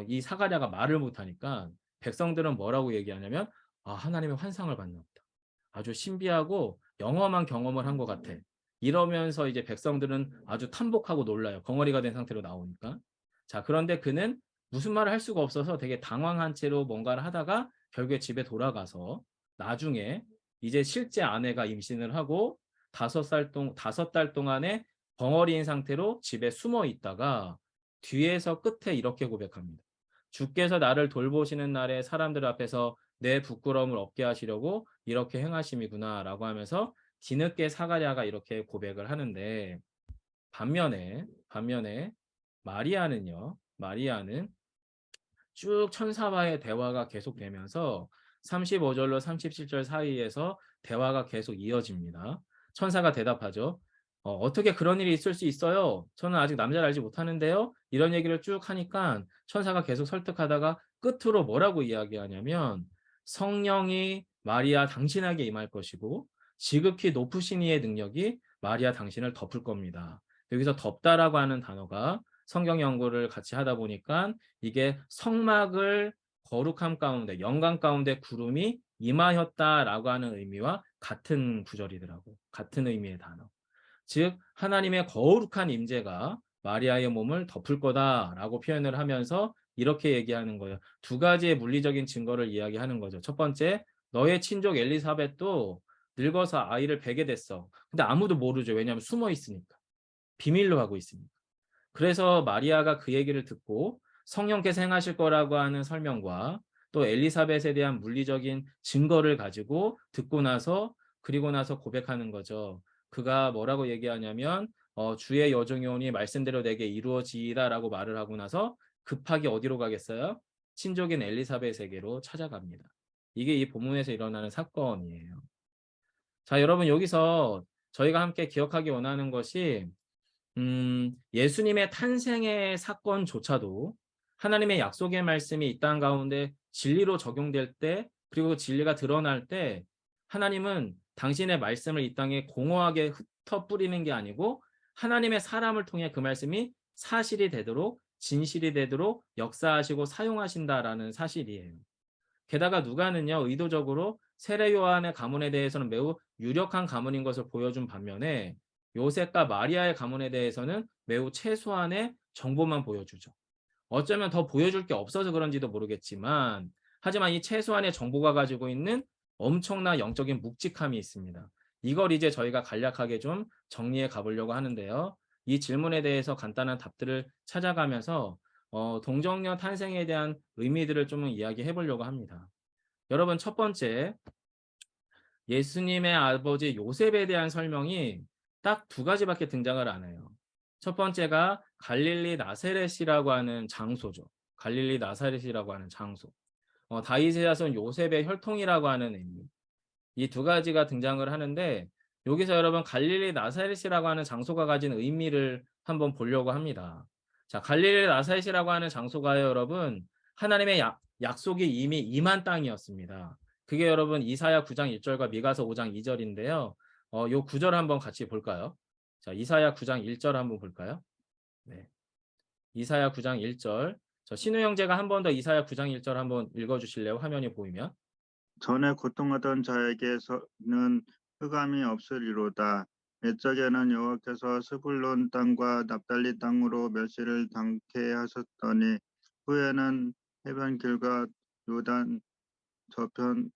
이 사가랴가 말을 못하니까 백성들은 뭐라고 얘기하냐면 하나님의 환상을 봤나 보다. 아주 신비하고 영험한 경험을 한 것 같아. 이러면서 이제 백성들은 아주 탐복하고 놀라요. 벙어리가 된 상태로 나오니까. 자, 그런데 그는 무슨 말을 할 수가 없어서 되게 당황한 채로 뭔가를 하다가 결국에 집에 돌아가서 나중에 이제 실제 아내가 임신을 하고 5달 동안에 벙어리인 상태로 집에 숨어 있다가 뒤에서 끝에 이렇게 고백합니다. 주께서 나를 돌보시는 날에 사람들 앞에서 내 부끄러움을 없게 하시려고 이렇게 행하심이구나 라고 하면서 뒤늦게 사가랴가 이렇게 고백을 하는데 반면에 마리아는 쭉 천사와의 대화가 계속되면서 35절로 37절 사이에서 대화가 계속 이어집니다. 천사가 대답하죠. 어떻게 그런 일이 있을 수 있어요? 저는 아직 남자를 알지 못하는데요. 이런 얘기를 쭉 하니까 천사가 계속 설득하다가 끝으로 뭐라고 이야기하냐면 성령이 마리아 당신에게 임할 것이고 지극히 높으신 이의 능력이 마리아 당신을 덮을 겁니다. 여기서 덮다라고 하는 단어가 성경 연구를 같이 하다 보니까 이게 성막을 거룩함 가운데 영광 가운데 구름이 임하였다라고 하는 의미와 같은 구절이더라고요. 같은 의미의 단어. 즉 하나님의 거룩한 임재가 마리아의 몸을 덮을 거다라고 표현을 하면서 이렇게 얘기하는 거예요. 두 가지의 물리적인 증거를 이야기하는 거죠. 첫 번째, 너의 친족 엘리사벳도 늙어서 아이를 베게 됐어. 근데 아무도 모르죠. 왜냐하면 숨어 있으니까. 비밀로 하고 있으니까. 그래서 마리아가 그 얘기를 듣고 성령께서 행하실 거라고 하는 설명과 또 엘리사벳에 대한 물리적인 증거를 가지고 그리고 나서 고백하는 거죠. 그가 뭐라고 얘기하냐면 주의 여종이 오니 말씀대로 내게 이루어지이다라고 말을 하고 나서 급하게 어디로 가겠어요? 친족인 엘리사벳에게로 찾아갑니다. 이게 이 본문에서 일어나는 사건이에요. 자, 여러분 여기서 저희가 함께 기억하기 원하는 것이 예수님의 탄생의 사건조차도 하나님의 약속의 말씀이 이 땅 가운데 진리로 적용될 때 그리고 진리가 드러날 때 하나님은 당신의 말씀을 이 땅에 공허하게 흩어 뿌리는 게 아니고 하나님의 사람을 통해 그 말씀이 사실이 되도록 진실이 되도록 역사하시고 사용하신다라는 사실이에요. 게다가 누가는요, 의도적으로 세례 요한의 가문에 대해서는 매우 유력한 가문인 것을 보여준 반면에 요셉과 마리아의 가문에 대해서는 매우 최소한의 정보만 보여주죠. 어쩌면 더 보여줄 게 없어서 그런지도 모르겠지만, 하지만 이 최소한의 정보가 가지고 있는 엄청난 영적인 묵직함이 있습니다. 이걸 이제 저희가 간략하게 좀 정리해 가보려고 하는데요. 이 질문에 대해서 간단한 답들을 찾아가면서 동정녀 탄생에 대한 의미들을 좀 이야기해 보려고 합니다. 여러분, 첫 번째, 예수님의 아버지 요셉에 대한 설명이 딱 두 가지밖에 등장을 안 해요. 첫 번째가 갈릴리 나사렛이라고 하는 장소죠. 갈릴리 나사렛이라고 하는 장소. 다윗의 자손 요셉의 혈통이라고 하는 의미. 이 두 가지가 등장을 하는데, 여기서 여러분 갈릴리 나사렛이라고 하는 장소가 가진 의미를 한번 보려고 합니다. 자, 갈릴리 나사렛이라고 하는 장소가요, 여러분, 하나님의 약속이 이미 임한 땅이었습니다. 그게 여러분 이사야 9장 1절과 미가서 5장 2절인데요. 요 구절 한번 같이 볼까요? 자, 이사야 9장 1절 한번 볼까요? 네. 이사야 9장 1절. 신우 형제가 한 번 더 이사야 9장 1절 한번 읽어 주실래요? 화면이 보이면. 전에 고통하던 자에게서는 흑암이 없으리로다. 옛적에는 여호와께서 스불론 땅과 납달리 땅으로 멸시를 당케 하셨더니 후에는 해변길과 요단 저편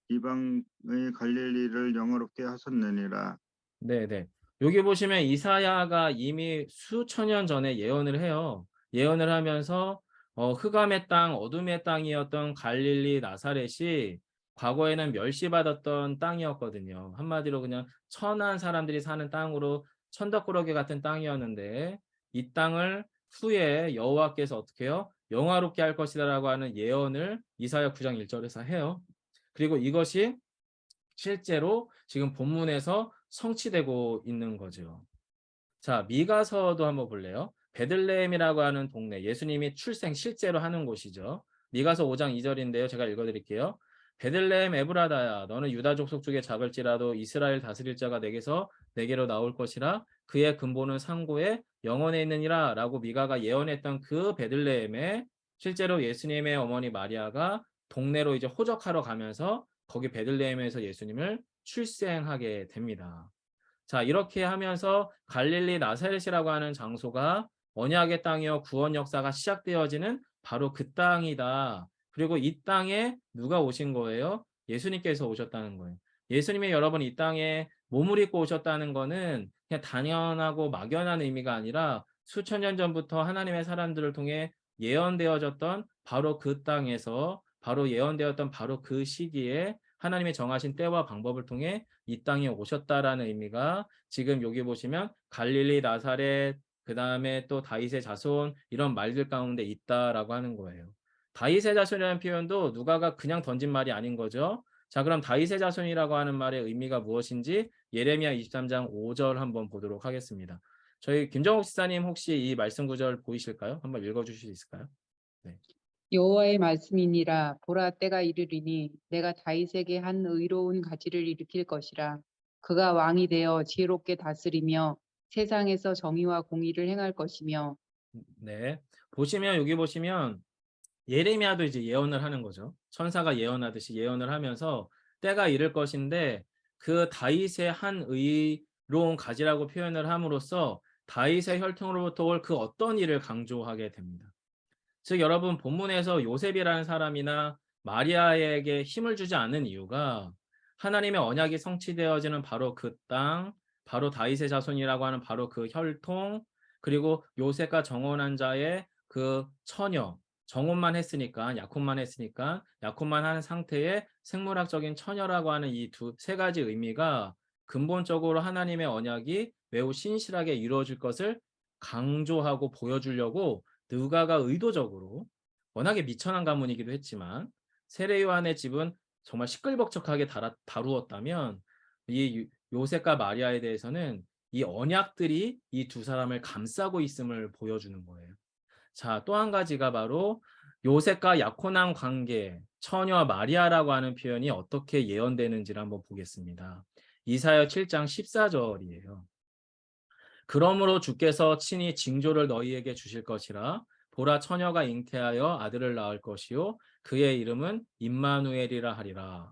이방의 갈릴리를 영화롭게 하셨느니라. 네네. 여기 보시면 이사야가 이미 수천 년 전에 예언을 해요. 예언을 하면서 흑암의 땅, 어둠의 땅이었던 갈릴리 나사렛이 과거에는 멸시받았던 땅이었거든요. 한마디로 그냥 천한 사람들이 사는 땅으로 천덕꾸러기 같은 땅이었는데, 이 땅을 후에 여호와께서 어떻게 해요? 영화롭게 할 것이다라고 하는 예언을 이사야 9장 1절에서 해요. 그리고 이것이 실제로 지금 본문에서 성취되고 있는 거죠. 자, 미가서도 한번 볼래요? 베들레헴이라고 하는 동네, 예수님이 출생 실제로 하는 곳이죠. 미가서 5장 2절인데요. 제가 읽어드릴게요. 베들레헴 에브라다야, 너는 유다 족속 중에 작을지라도 이스라엘 다스릴 자가 내게로 나올 것이라. 그의 근본은 상고에 영원에 있느니라 라고 미가가 예언했던 그 베들레헴에 실제로 예수님의 어머니 마리아가 동네로 이제 호적하러 가면서 거기 베들레헴에서 예수님을 출생하게 됩니다. 자, 이렇게 하면서 갈릴리 나사렛이라고 하는 장소가 언약의 땅이요 구원 역사가 시작되어지는 바로 그 땅이다. 그리고 이 땅에 누가 오신 거예요? 예수님께서 오셨다는 거예요. 예수님이 여러분 이 땅에 몸을 입고 오셨다는 거는 그냥 당연하고 막연한 의미가 아니라 수천 년 전부터 하나님의 사람들을 통해 예언되어졌던 바로 그 땅에서 바로 예언되었던 바로 그 시기에 하나님이 정하신 때와 방법을 통해 이 땅에 오셨다라는 의미가 지금 여기 보시면 갈릴리 나사렛, 그 다음에 또 다윗의 자손 이런 말들 가운데 있다라고 하는 거예요. 다윗의 자손이라는 표현도 누가가 그냥 던진 말이 아닌 거죠. 자, 그럼 다윗의 자손이라고 하는 말의 의미가 무엇인지 예레미야 23장 5절 한번 보도록 하겠습니다. 저희 김정욱 지사님 혹시 이 말씀 구절 보이실까요? 한번 읽어주실 수 있을까요? 네. 여호와의 말씀이니라. 보라, 때가 이르리니 내가 다윗에게 한 의로운 가지를 일으킬 것이라. 그가 왕이 되어 지혜롭게 다스리며 세상에서 정의와 공의를 행할 것이며. 네, 보시면 여기 보시면 예레미야도 이제 예언을 하는 거죠. 천사가 예언하듯이 예언을 하면서 때가 이를 것인데, 그 다윗의 한 의로운 가지라고 표현을 함으로써 다윗의 혈통으로부터 올 그 어떤 일을 강조하게 됩니다. 즉 여러분, 본문에서 요셉이라는 사람이나 마리아에게 힘을 주지 않는 이유가 하나님의 언약이 성취되어지는 바로 그 땅, 바로 다윗의 자손이라고 하는 바로 그 혈통, 그리고 요셉과 정혼한 자의 그 처녀, 정혼만 했으니까, 약혼만 했으니까 약혼만 하는 상태의 생물학적인 처녀라고 하는 이 세 가지 의미가 근본적으로 하나님의 언약이 매우 신실하게 이루어질 것을 강조하고 보여주려고 누가가 의도적으로, 워낙에 미천한 가문이기도 했지만 세례 요한의 집은 정말 시끌벅적하게 다루었다면 이 요셉과 마리아에 대해서는 이 언약들이 이 두 사람을 감싸고 있음을 보여주는 거예요. 자, 또 한 가지가 바로 요셉과 약혼한 관계, 처녀 마리아라고 하는 표현이 어떻게 예언되는지를 한번 보겠습니다. 이사야 7장 14절이에요. 그러므로 주께서 친히 징조를 너희에게 주실 것이라. 보라, 처녀가 잉태하여 아들을 낳을 것이요 그의 이름은 임마누엘이라 하리라.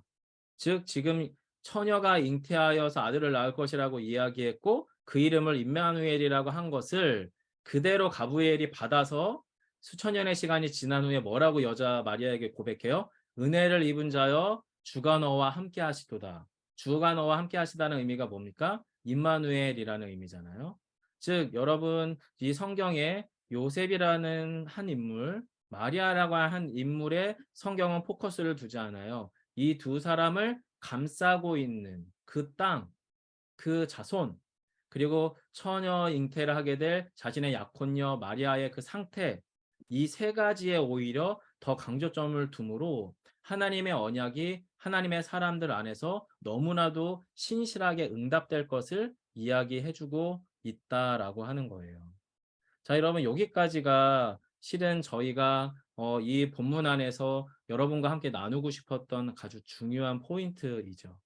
즉 지금 처녀가 잉태하여서 아들을 낳을 것이라고 이야기했고 그 이름을 임마누엘이라고 한 것을 그대로 가브리엘이 받아서 수천 년의 시간이 지난 후에 뭐라고 여자 마리아에게 고백해요? 은혜를 입은 자여 주가 너와 함께 하시도다. 주가 너와 함께 하시다는 의미가 뭡니까? 임마누엘이라는 의미잖아요. 즉 여러분 이 성경에 요셉이라는 한 인물, 마리아라고 한 인물의 성경은 포커스를 두지 않아요. 이 두 사람을 감싸고 있는 그 땅, 그 자손, 그리고 처녀 잉태를 하게 될 자신의 약혼녀 마리아의 그 상태, 이 세 가지에 오히려 더 강조점을 두므로 하나님의 언약이 하나님의 사람들 안에서 너무나도 신실하게 응답될 것을 이야기해주고 있다라고 하는 거예요. 자, 여러분 여기까지가 실은 저희가 이 본문 안에서 여러분과 함께 나누고 싶었던 아주 중요한 포인트이죠.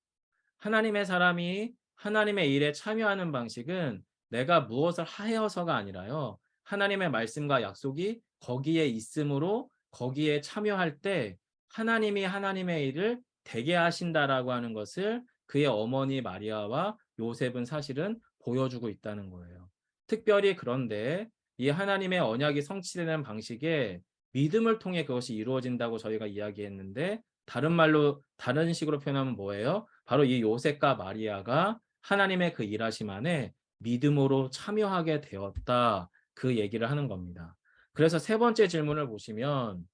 하나님의 사람이 하나님의 일에 참여하는 방식은 내가 무엇을 하여서가 아니라요. 하나님의 말씀과 약속이 거기에 있으므로 거기에 참여할 때 하나님이 하나님의 일을 되게 하신다라고 하는 것을 그의 어머니 마리아와 요셉은 사실은 보여주고 있다는 거예요. 특별히 그런데 이 하나님의 언약이 성취되는 방식에 믿음을 통해 그것이 이루어진다고 저희가 이야기했는데 다른 말로 다른 식으로 표현하면 뭐예요? 바로 이 요셉과 마리아가 하나님의 그 일하심 안에 믿음으로 참여하게 되었다. 그 얘기를 하는 겁니다. 그래서 세 번째 질문을 보시면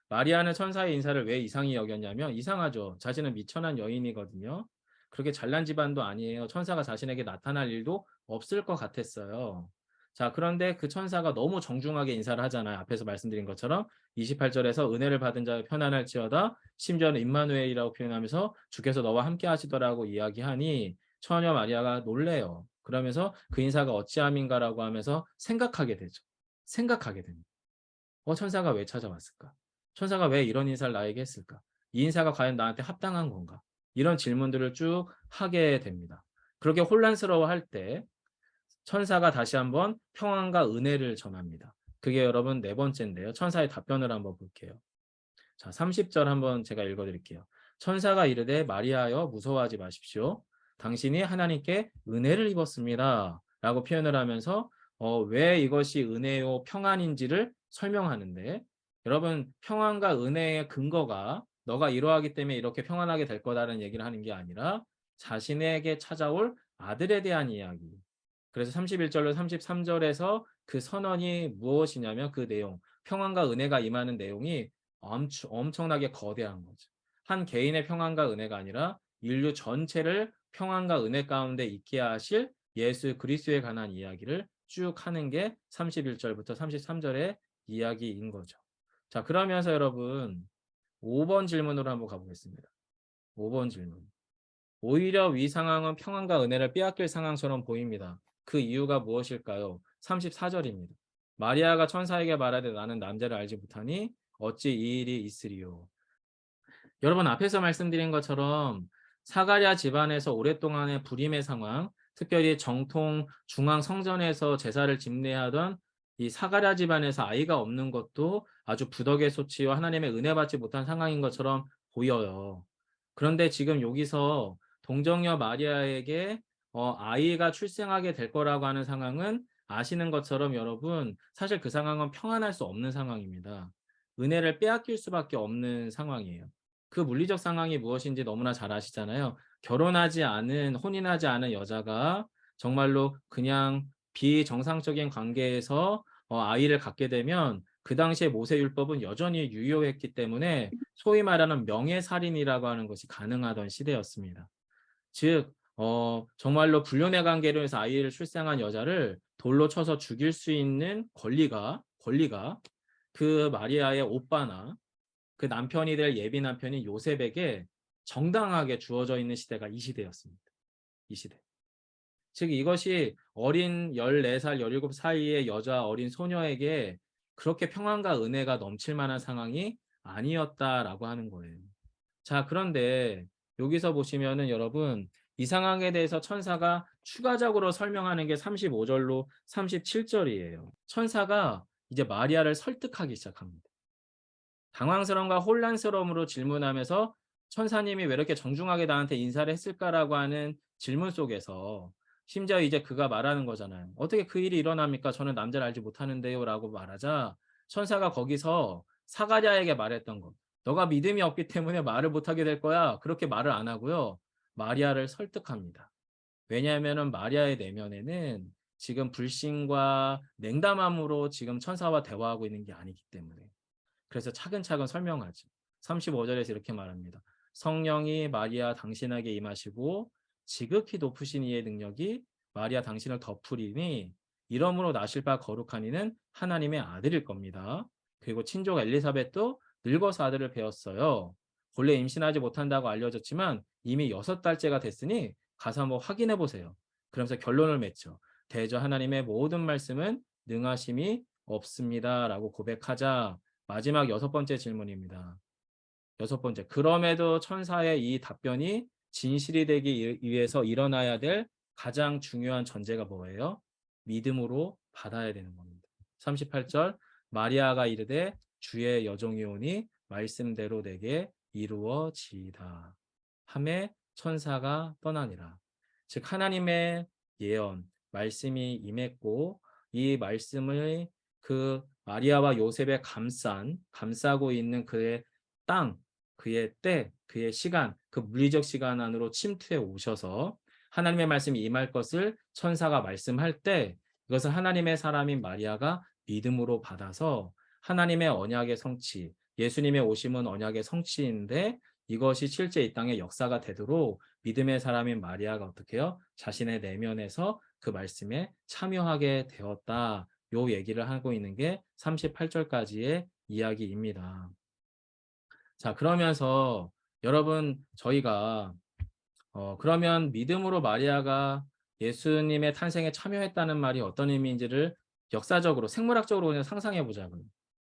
마리아는 천사의 인사를 왜 이상히 여겼냐면 이상하죠. 자신은 미천한 여인이거든요. 그렇게 잘난 집안도 아니에요. 천사가 자신에게 나타날 일도 없을 것 같았어요. 자, 그런데 그 천사가 너무 정중하게 인사를 하잖아요. 앞에서 말씀드린 것처럼 28절에서 은혜를 받은 자의 편안할지어다 심지어는 임마누엘이라고 표현하면서 주께서 너와 함께 하시더라고 이야기하니 처녀 마리아가 놀래요. 그러면서 그 인사가 어찌함인가라고 하면서 생각하게 되죠. 생각하게 됩니다. 천사가 왜 찾아왔을까? 천사가 왜 이런 인사를 나에게 했을까? 이 인사가 과연 나한테 합당한 건가? 이런 질문들을 쭉 하게 됩니다. 그렇게 혼란스러워할 때 천사가 다시 한번 평안과 은혜를 전합니다. 그게 여러분 네 번째인데요. 천사의 답변을 한번 볼게요. 자, 30절 한번 제가 읽어드릴게요. 천사가 이르되 마리아여 무서워하지 마십시오. 당신이 하나님께 은혜를 입었습니다. 라고 표현을 하면서 왜 이것이 은혜요 평안인지를 설명하는데 여러분 평안과 은혜의 근거가 너가 이러하기 때문에 이렇게 평안하게 될 거다라는 얘기를 하는 게 아니라 자신에게 찾아올 아들에 대한 이야기. 그래서 31절로 33절에서 그 선언이 무엇이냐면 그 내용, 평안과 은혜가 임하는 내용이 엄청나게 거대한 거죠. 한 개인의 평안과 은혜가 아니라 인류 전체를 평안과 은혜 가운데 있게 하실 예수 그리스도에 관한 이야기를 쭉 하는 게 31절부터 33절의 이야기인 거죠. 자, 그러면서 여러분 5번 질문으로 한번 가보겠습니다. 5번 질문. 오히려 위 상황은 평안과 은혜를 빼앗길 상황처럼 보입니다. 그 이유가 무엇일까요? 34절입니다. 마리아가 천사에게 말하되 나는 남자를 알지 못하니 어찌 이 일이 있으리요. 여러분 앞에서 말씀드린 것처럼 사가랴 집안에서 오랫동안의 불임의 상황, 특별히 정통 중앙 성전에서 제사를 집례하던 이 사가랴 집안에서 아이가 없는 것도 아주 부덕의 소치와 하나님의 은혜 받지 못한 상황인 것처럼 보여요. 그런데 지금 여기서 동정녀 마리아에게 아이가 출생하게 될 거라고 하는 상황은 아시는 것처럼 여러분 사실 그 상황은 평안할 수 없는 상황입니다. 은혜를 빼앗길 수밖에 없는 상황이에요. 그 물리적 상황이 무엇인지 너무나 잘 아시잖아요. 결혼하지 않은, 혼인하지 않은 여자가 정말로 그냥 비정상적인 관계에서 아이를 갖게 되면 그 당시에 모세율법은 여전히 유효했기 때문에 소위 말하는 명예살인이라고 하는 것이 가능하던 시대였습니다. 즉 정말로 불륜의 관계로 해서 아이를 출생한 여자를 돌로 쳐서 죽일 수 있는 권리가 그 마리아의 오빠나 그 남편이 될 예비 남편인 요셉에게 정당하게 주어져 있는 시대가 이 시대였습니다. 이 시대. 즉 이것이 어린 14살, 17 사이의 여자 어린 소녀에게 그렇게 평안과 은혜가 넘칠 만한 상황이 아니었다라고 하는 거예요. 자, 그런데 여기서 보시면은 여러분 이 상황에 대해서 천사가 추가적으로 설명하는 게 35절로 37절이에요. 천사가 이제 마리아를 설득하기 시작합니다. 당황스러움과 혼란스러움으로 질문하면서 천사님이 왜 이렇게 정중하게 나한테 인사를 했을까라고 하는 질문 속에서 심지어 이제 그가 말하는 거잖아요. 어떻게 그 일이 일어납니까? 저는 남자를 알지 못하는데요. 라고 말하자 천사가 거기서 사가랴에게 말했던 것. 너가 믿음이 없기 때문에 말을 못하게 될 거야. 그렇게 말을 안 하고요. 마리아를 설득합니다. 왜냐하면 마리아의 내면에는 지금 불신과 냉담함으로 지금 천사와 대화하고 있는 게 아니기 때문에. 그래서 차근차근 설명하죠. 35절에서 이렇게 말합니다. 성령이 마리아 당신에게 임하시고 지극히 높으신 이의 능력이 마리아 당신을 덮으리니 이러므로 나실 바 거룩한 이는 하나님의 아들일 겁니다. 그리고 친족 엘리사벳도 늙어서 아들을 배웠어요. 본래 임신하지 못한다고 알려졌지만 이미 6달째가 됐으니 가서 한번 확인해 보세요. 그러면서 결론을 맺죠. 대저 하나님의 모든 말씀은 능하심이 없습니다. 라고 고백하자 마지막 6번째 질문입니다. 6번째. 그럼에도 천사의 이 답변이 진실이 되기 위해서 일어나야 될 가장 중요한 전제가 뭐예요? 믿음으로 받아야 되는 겁니다. 38절. 마리아가 이르되 주의 여종이 오니 말씀대로 내게 이루어지이다. 하매 천사가 떠나니라. 즉 하나님의 예언, 말씀이 임했고 이 말씀을 그 마리아와 요셉의 감싸고 있는 그의 땅, 그의 때, 그의 시간, 그 물리적 시간 안으로 침투해 오셔서 하나님의 말씀이 임할 것을 천사가 말씀할 때 이것을 하나님의 사람인 마리아가 믿음으로 받아서 하나님의 언약의 성취, 예수님의 오심은 언약의 성취인데 이것이 실제 이 땅의 역사가 되도록 믿음의 사람인 마리아가 어떻게 해요? 자신의 내면에서 그 말씀에 참여하게 되었다. 요 얘기를 하고 있는 게 38절까지의 이야기입니다. 자, 그러면서 여러분 저희가 그러면 믿음으로 마리아가 예수님의 탄생에 참여했다는 말이 어떤 의미인지를 역사적으로 생물학적으로 그냥 상상해 보자고요.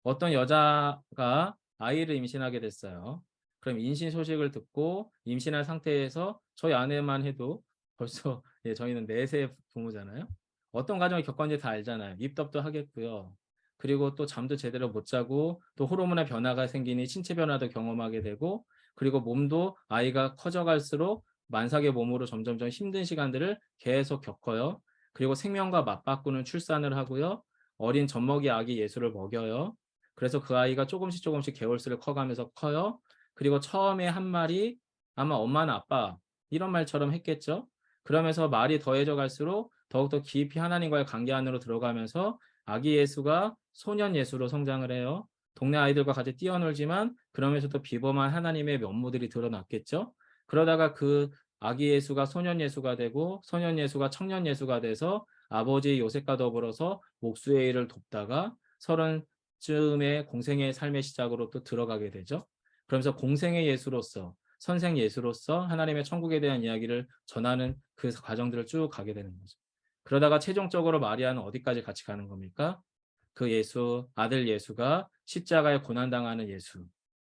어떤 여자가 아이를 임신하게 됐어요. 그럼 임신 소식을 듣고 임신한 상태에서 저희 아내만 해도 벌써 저희는 4세 부모잖아요. 어떤 과정을 겪었는지 다 알잖아요. 입덧도 하겠고요. 그리고 또 잠도 제대로 못 자고 또 호르몬의 변화가 생기니 신체 변화도 경험하게 되고 그리고 몸도 아이가 커져갈수록 만삭의 몸으로 점점점 힘든 시간들을 계속 겪어요. 그리고 생명과 맞바꾸는 출산을 하고요. 어린 젖먹이 아기 예수를 먹여요. 그래서 그 아이가 조금씩 개월수를 커가면서 커요. 그리고 처음에 한 말이 아마 엄마나 아빠 이런 말처럼 했겠죠. 그러면서 말이 더해져 갈수록 더욱더 깊이 하나님과의 관계 안으로 들어가면서 아기 예수가 소년 예수로 성장을 해요. 동네 아이들과 같이 뛰어놀지만 그러면서도 비범한 하나님의 면모들이 드러났겠죠. 그러다가 그 아기 예수가 소년 예수가 되고 소년 예수가 청년 예수가 돼서 아버지 요셉과 더불어서 목수의 일을 돕다가 30쯤에 공생의 삶의 시작으로 또 들어가게 되죠. 그러면서 공생의 예수로서 선생 예수로서 하나님의 천국에 대한 이야기를 전하는 그 과정들을 쭉 가게 되는 거죠. 그러다가 최종적으로 마리아는 어디까지 같이 가는 겁니까? 그 예수, 아들 예수가 십자가에 고난당하는 예수,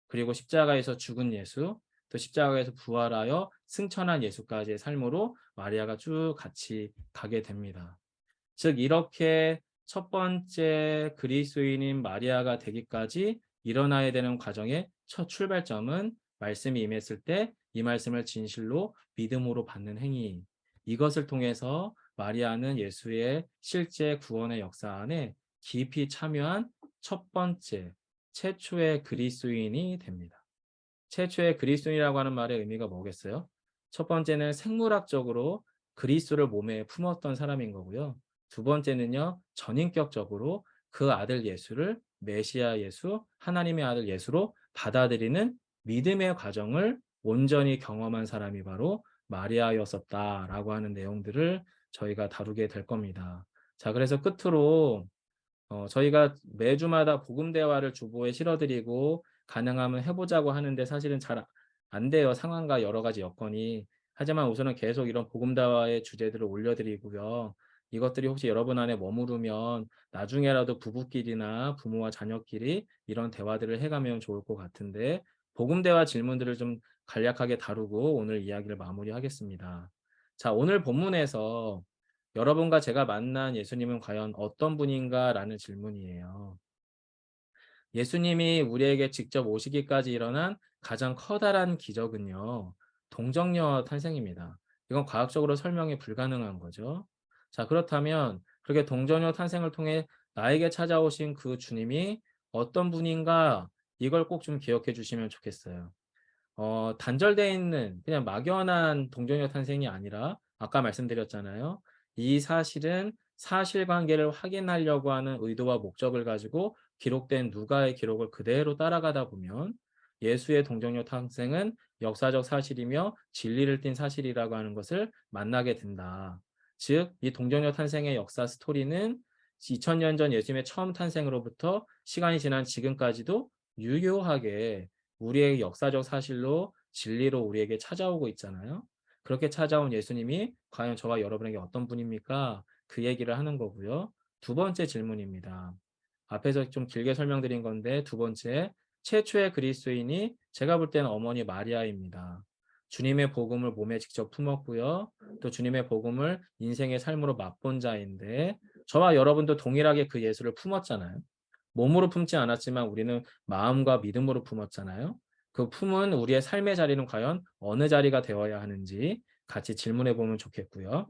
그리고 십자가에서 죽은 예수, 또 십자가에서 부활하여 승천한 예수까지의 삶으로 마리아가 쭉 같이 가게 됩니다. 즉 이렇게 첫 번째 그리스도인인 마리아가 되기까지 일어나야 되는 과정의 첫 출발점은 말씀이 임했을 때 이 말씀을 진실로 믿음으로 받는 행위. 이것을 통해서 마리아는 예수의 실제 구원의 역사 안에 깊이 참여한 첫 번째, 최초의 그리스도인이 됩니다. 최초의 그리스도인이라고 하는 말의 의미가 뭐겠어요? 첫 번째는 생물학적으로 그리스도를 몸에 품었던 사람인 거고요. 두 번째는요, 전인격적으로 그 아들 예수를 메시아 예수, 하나님의 아들 예수로 받아들이는 믿음의 과정을 온전히 경험한 사람이 바로 마리아였었다라고 하는 내용들을 저희가 다루게 될 겁니다. 자, 그래서 끝으로 저희가 매주마다 복음 대화를 주보에 실어드리고 가능하면 해보자고 하는데 사실은 잘 안 돼요. 상황과 여러 가지 여건이. 하지만 우선은 계속 이런 복음 대화의 주제들을 올려드리고요. 이것들이 혹시 여러분 안에 머무르면 나중에라도 부부끼리나 부모와 자녀끼리 이런 대화들을 해가면 좋을 것 같은데 복음대화 질문들을 좀 간략하게 다루고 오늘 이야기를 마무리하겠습니다. 자, 오늘 본문에서 여러분과 제가 만난 예수님은 과연 어떤 분인가라는 질문이에요. 예수님이 우리에게 직접 오시기까지 일어난 가장 커다란 기적은요, 동정녀 탄생입니다. 이건 과학적으로 설명이 불가능한 거죠. 자, 그렇다면 그렇게 동정녀 탄생을 통해 나에게 찾아오신 그 주님이 어떤 분인가, 이걸 꼭 좀 기억해 주시면 좋겠어요. 단절되어 있는 그냥 막연한 동정녀 탄생이 아니라 아까 말씀드렸잖아요. 이 사실은 사실관계를 확인하려고 하는 의도와 목적을 가지고 기록된 누가의 기록을 그대로 따라가다 보면 예수의 동정녀 탄생은 역사적 사실이며 진리를 띤 사실이라고 하는 것을 만나게 된다. 즉, 이 동정녀 탄생의 역사 스토리는 2000년 전 예수님의 처음 탄생으로부터 시간이 지난 지금까지도 유효하게 우리의 역사적 사실로 진리로 우리에게 찾아오고 있잖아요. 그렇게 찾아온 예수님이 과연 저와 여러분에게 어떤 분입니까? 그 얘기를 하는 거고요. 두 번째 질문입니다. 앞에서 좀 길게 설명드린 건데 두 번째, 최초의 그리스도인이 제가 볼 때는 어머니 마리아입니다. 주님의 복음을 몸에 직접 품었고요. 또 주님의 복음을 인생의 삶으로 맛본 자인데 저와 여러분도 동일하게 그 예수를 품었잖아요. 몸으로 품지 않았지만 우리는 마음과 믿음으로 품었잖아요. 그 품은 우리의 삶의 자리는 과연 어느 자리가 되어야 하는지 같이 질문해 보면 좋겠고요.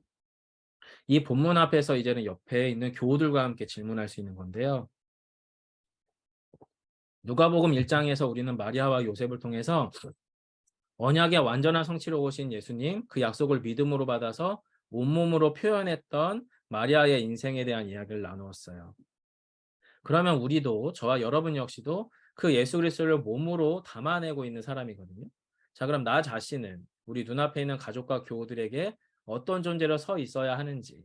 이 본문 앞에서 이제는 옆에 있는 교우들과 함께 질문할 수 있는 건데요. 누가복음 1장에서 우리는 마리아와 요셉을 통해서 언약의 완전한 성취로 오신 예수님, 그 약속을 믿음으로 받아서 온몸으로 표현했던 마리아의 인생에 대한 이야기를 나누었어요. 그러면 우리도 저와 여러분 역시도 그 예수 그리스도를 몸으로 담아내고 있는 사람이거든요. 자, 그럼 나 자신은 우리 눈앞에 있는 가족과 교우들에게 어떤 존재로 서 있어야 하는지,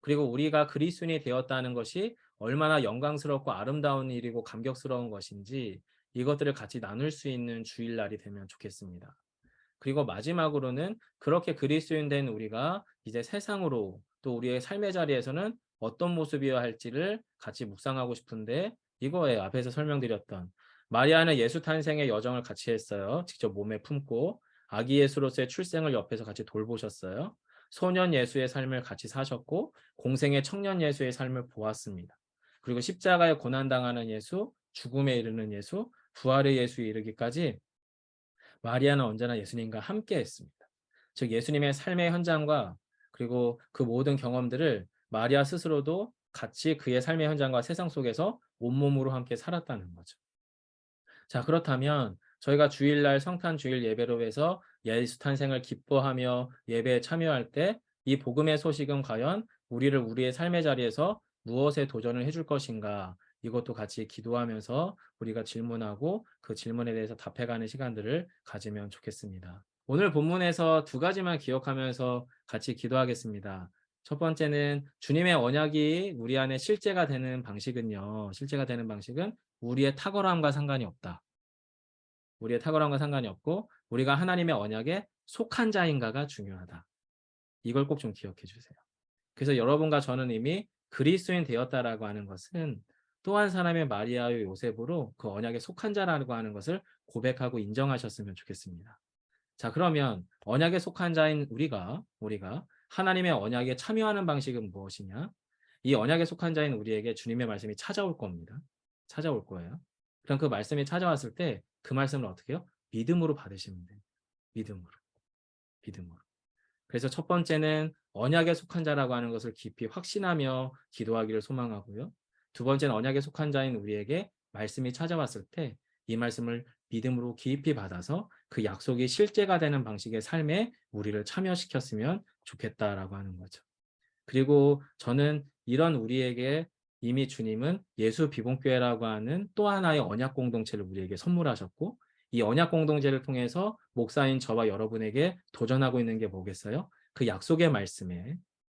그리고 우리가 그리스도인이 되었다는 것이 얼마나 영광스럽고 아름다운 일이고 감격스러운 것인지 이것들을 같이 나눌 수 있는 주일날이 되면 좋겠습니다. 그리고 마지막으로는 그렇게 그리스도인 된 우리가 이제 세상으로 또 우리의 삶의 자리에서는 어떤 모습이어야 할지를 같이 묵상하고 싶은데 이거에 앞에서 설명드렸던 마리아는 예수 탄생의 여정을 같이 했어요. 직접 몸에 품고 아기 예수로서의 출생을 옆에서 같이 돌보셨어요. 소년 예수의 삶을 같이 사셨고 공생의 청년 예수의 삶을 보았습니다. 그리고 십자가에 고난당하는 예수, 죽음에 이르는 예수, 부활의 예수에 이르기까지 마리아는 언제나 예수님과 함께 했습니다. 즉 예수님의 삶의 현장과 그리고 그 모든 경험들을 마리아 스스로도 같이 그의 삶의 현장과 세상 속에서 온몸으로 함께 살았다는 거죠. 자, 그렇다면 저희가 주일날 성탄 주일 예배로 해서 예수 탄생을 기뻐하며 예배에 참여할 때 이 복음의 소식은 과연 우리를 우리의 삶의 자리에서 무엇에 도전을 해줄 것인가, 이것도 같이 기도하면서 우리가 질문하고 그 질문에 대해서 답해가는 시간들을 가지면 좋겠습니다. 오늘 본문에서 두 가지만 기억하면서 같이 기도하겠습니다. 첫 번째는 주님의 언약이 우리 안에 실제가 되는 방식은요. 실제가 되는 방식은 우리의 탁월함과 상관이 없다. 우리의 탁월함과 상관이 없고 우리가 하나님의 언약에 속한 자인가가 중요하다. 이걸 꼭 좀 기억해 주세요. 그래서 여러분과 저는 이미 그리스도인 되었다라고 하는 것은 또 한 사람의 마리아와 요셉으로 그 언약에 속한 자라고 하는 것을 고백하고 인정하셨으면 좋겠습니다. 자, 그러면 언약에 속한 자인 우리가 하나님의 언약에 참여하는 방식은 무엇이냐? 이 언약에 속한 자인 우리에게 주님의 말씀이 찾아올 겁니다. 찾아올 거예요. 그럼 그 말씀이 찾아왔을 때 그 말씀을 어떻게 해요? 믿음으로 받으시면 돼요. 믿음으로. 그래서 첫 번째는 언약에 속한 자라고 하는 것을 깊이 확신하며 기도하기를 소망하고요. 두 번째는 언약에 속한 자인 우리에게 말씀이 찾아왔을 때 이 말씀을 믿음으로 깊이 받아서 그 약속이 실제가 되는 방식의 삶에 우리를 참여시켰으면 좋겠다라고 하는 거죠. 그리고 저는 이런 우리에게 이미 주님은 예수 비봉교회라고 하는 또 하나의 언약 공동체를 우리에게 선물하셨고 이 언약 공동체를 통해서 목사인 저와 여러분에게 도전하고 있는 게 뭐겠어요? 그 약속의 말씀에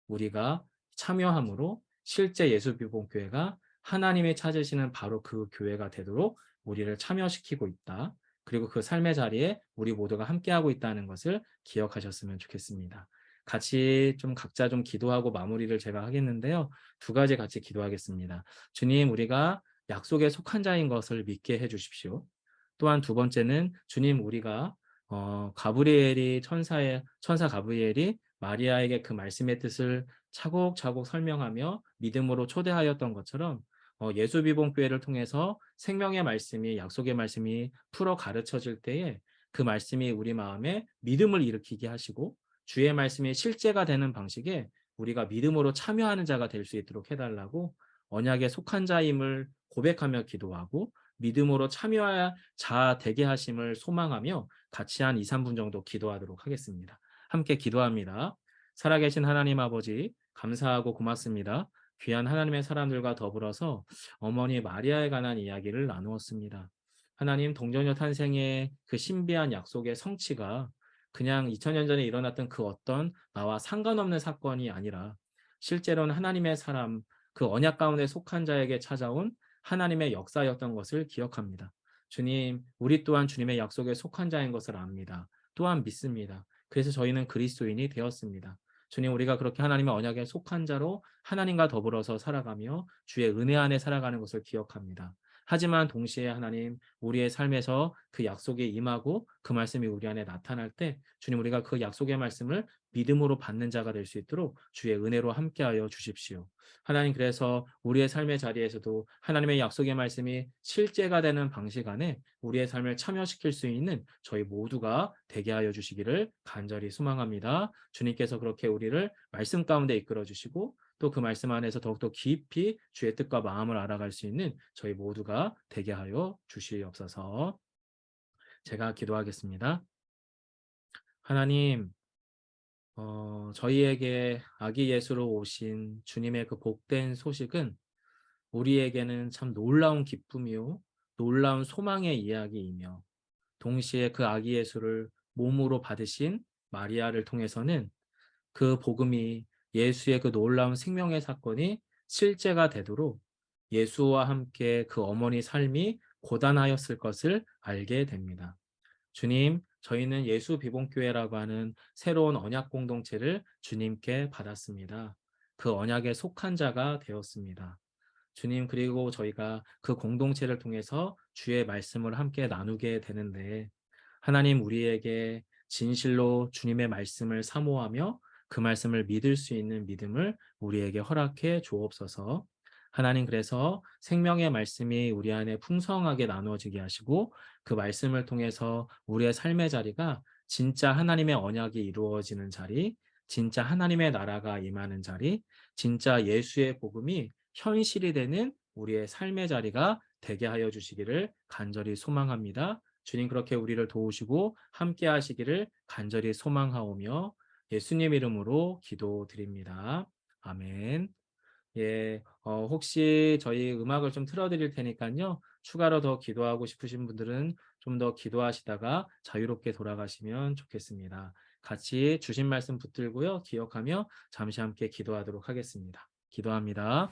우리가 참여함으로 실제 예수 비봉교회가 하나님이 찾으시는 바로 그 교회가 되도록 우리를 참여시키고 있다. 그리고 그 삶의 자리에 우리 모두가 함께하고 있다는 것을 기억하셨으면 좋겠습니다. 같이 좀 각자 좀 기도하고 마무리를 제가 하겠는데요. 두 가지 같이 기도하겠습니다. 주님, 우리가 약속에 속한 자인 것을 믿게 해 주십시오. 또한 두 번째는 주님 우리가 가브리엘이 천사 가브리엘이 마리아에게 그 말씀의 뜻을 차곡차곡 설명하며 믿음으로 초대하였던 것처럼 예수 비봉교회를 통해서 생명의 말씀이 약속의 말씀이 풀어 가르쳐질 때에 그 말씀이 우리 마음에 믿음을 일으키게 하시고 주의 말씀이 실제가 되는 방식에 우리가 믿음으로 참여하는 자가 될 수 있도록 해달라고 언약에 속한 자임을 고백하며 기도하고 믿음으로 참여할 자 되게 하심을 소망하며 같이 한 2, 3분 정도 기도하도록 하겠습니다. 함께 기도합니다. 살아계신 하나님 아버지 감사하고 고맙습니다. 귀한 하나님의 사람들과 더불어서 어머니 마리아에 관한 이야기를 나누었습니다. 하나님 동정녀 탄생의 그 신비한 약속의 성취가 그냥 2000년 전에 일어났던 그 어떤 나와 상관없는 사건이 아니라 실제로는 하나님의 사람, 그 언약 가운데 속한 자에게 찾아온 하나님의 역사였던 것을 기억합니다. 주님, 우리 또한 주님의 약속에 속한 자인 것을 압니다. 또한 믿습니다. 그래서 저희는 그리스도인이 되었습니다. 주님, 우리가 그렇게 하나님의 언약에 속한 자로 하나님과 더불어서 살아가며 주의 은혜 안에 살아가는 것을 기억합니다. 하지만 동시에 하나님, 우리의 삶에서 그 약속에 임하고 그 말씀이 우리 안에 나타날 때 주님, 우리가 그 약속의 말씀을 믿음으로 받는 자가 될 수 있도록 주의 은혜로 함께하여 주십시오. 하나님, 그래서 우리의 삶의 자리에서도 하나님의 약속의 말씀이 실제가 되는 방식 안에 우리의 삶을 참여시킬 수 있는 저희 모두가 되게 하여 주시기를 간절히 소망합니다. 주님께서 그렇게 우리를 말씀 가운데 이끌어 주시고 또 그 말씀 안에서 더욱더 깊이 주의 뜻과 마음을 알아갈 수 있는 저희 모두가 되게 하여 주시옵소서. 제가 기도하겠습니다. 하나님, 저희에게 아기 예수로 오신 주님의 그 복된 소식은 우리에게는 참 놀라운 기쁨이요, 놀라운 소망의 이야기이며 동시에 그 아기 예수를 몸으로 받으신 마리아를 통해서는 그 복음이 예수의 그 놀라운 생명의 사건이 실제가 되도록 예수와 함께 그 어머니 삶이 고단하였을 것을 알게 됩니다. 주님, 저희는 예수 비봉교회라고 하는 새로운 언약 공동체를 주님께 받았습니다. 그 언약에 속한 자가 되었습니다. 주님, 그리고 저희가 그 공동체를 통해서 주의 말씀을 함께 나누게 되는데 하나님, 우리에게 진실로 주님의 말씀을 사모하며 그 말씀을 믿을 수 있는 믿음을 우리에게 허락해 주옵소서. 하나님, 그래서 생명의 말씀이 우리 안에 풍성하게 나누어지게 하시고 그 말씀을 통해서 우리의 삶의 자리가 진짜 하나님의 언약이 이루어지는 자리, 진짜 하나님의 나라가 임하는 자리, 진짜 예수의 복음이 현실이 되는 우리의 삶의 자리가 되게 하여 주시기를 간절히 소망합니다. 주님, 그렇게 우리를 도우시고 함께 하시기를 간절히 소망하오며 예수님 이름으로 기도드립니다. 아멘. 예, 혹시 저희 음악을 좀 틀어드릴 테니까요. 추가로 더 기도하고 싶으신 분들은 좀 더 기도하시다가 자유롭게 돌아가시면 좋겠습니다. 같이 주신 말씀 붙들고요. 기억하며 잠시 함께 기도하도록 하겠습니다. 기도합니다.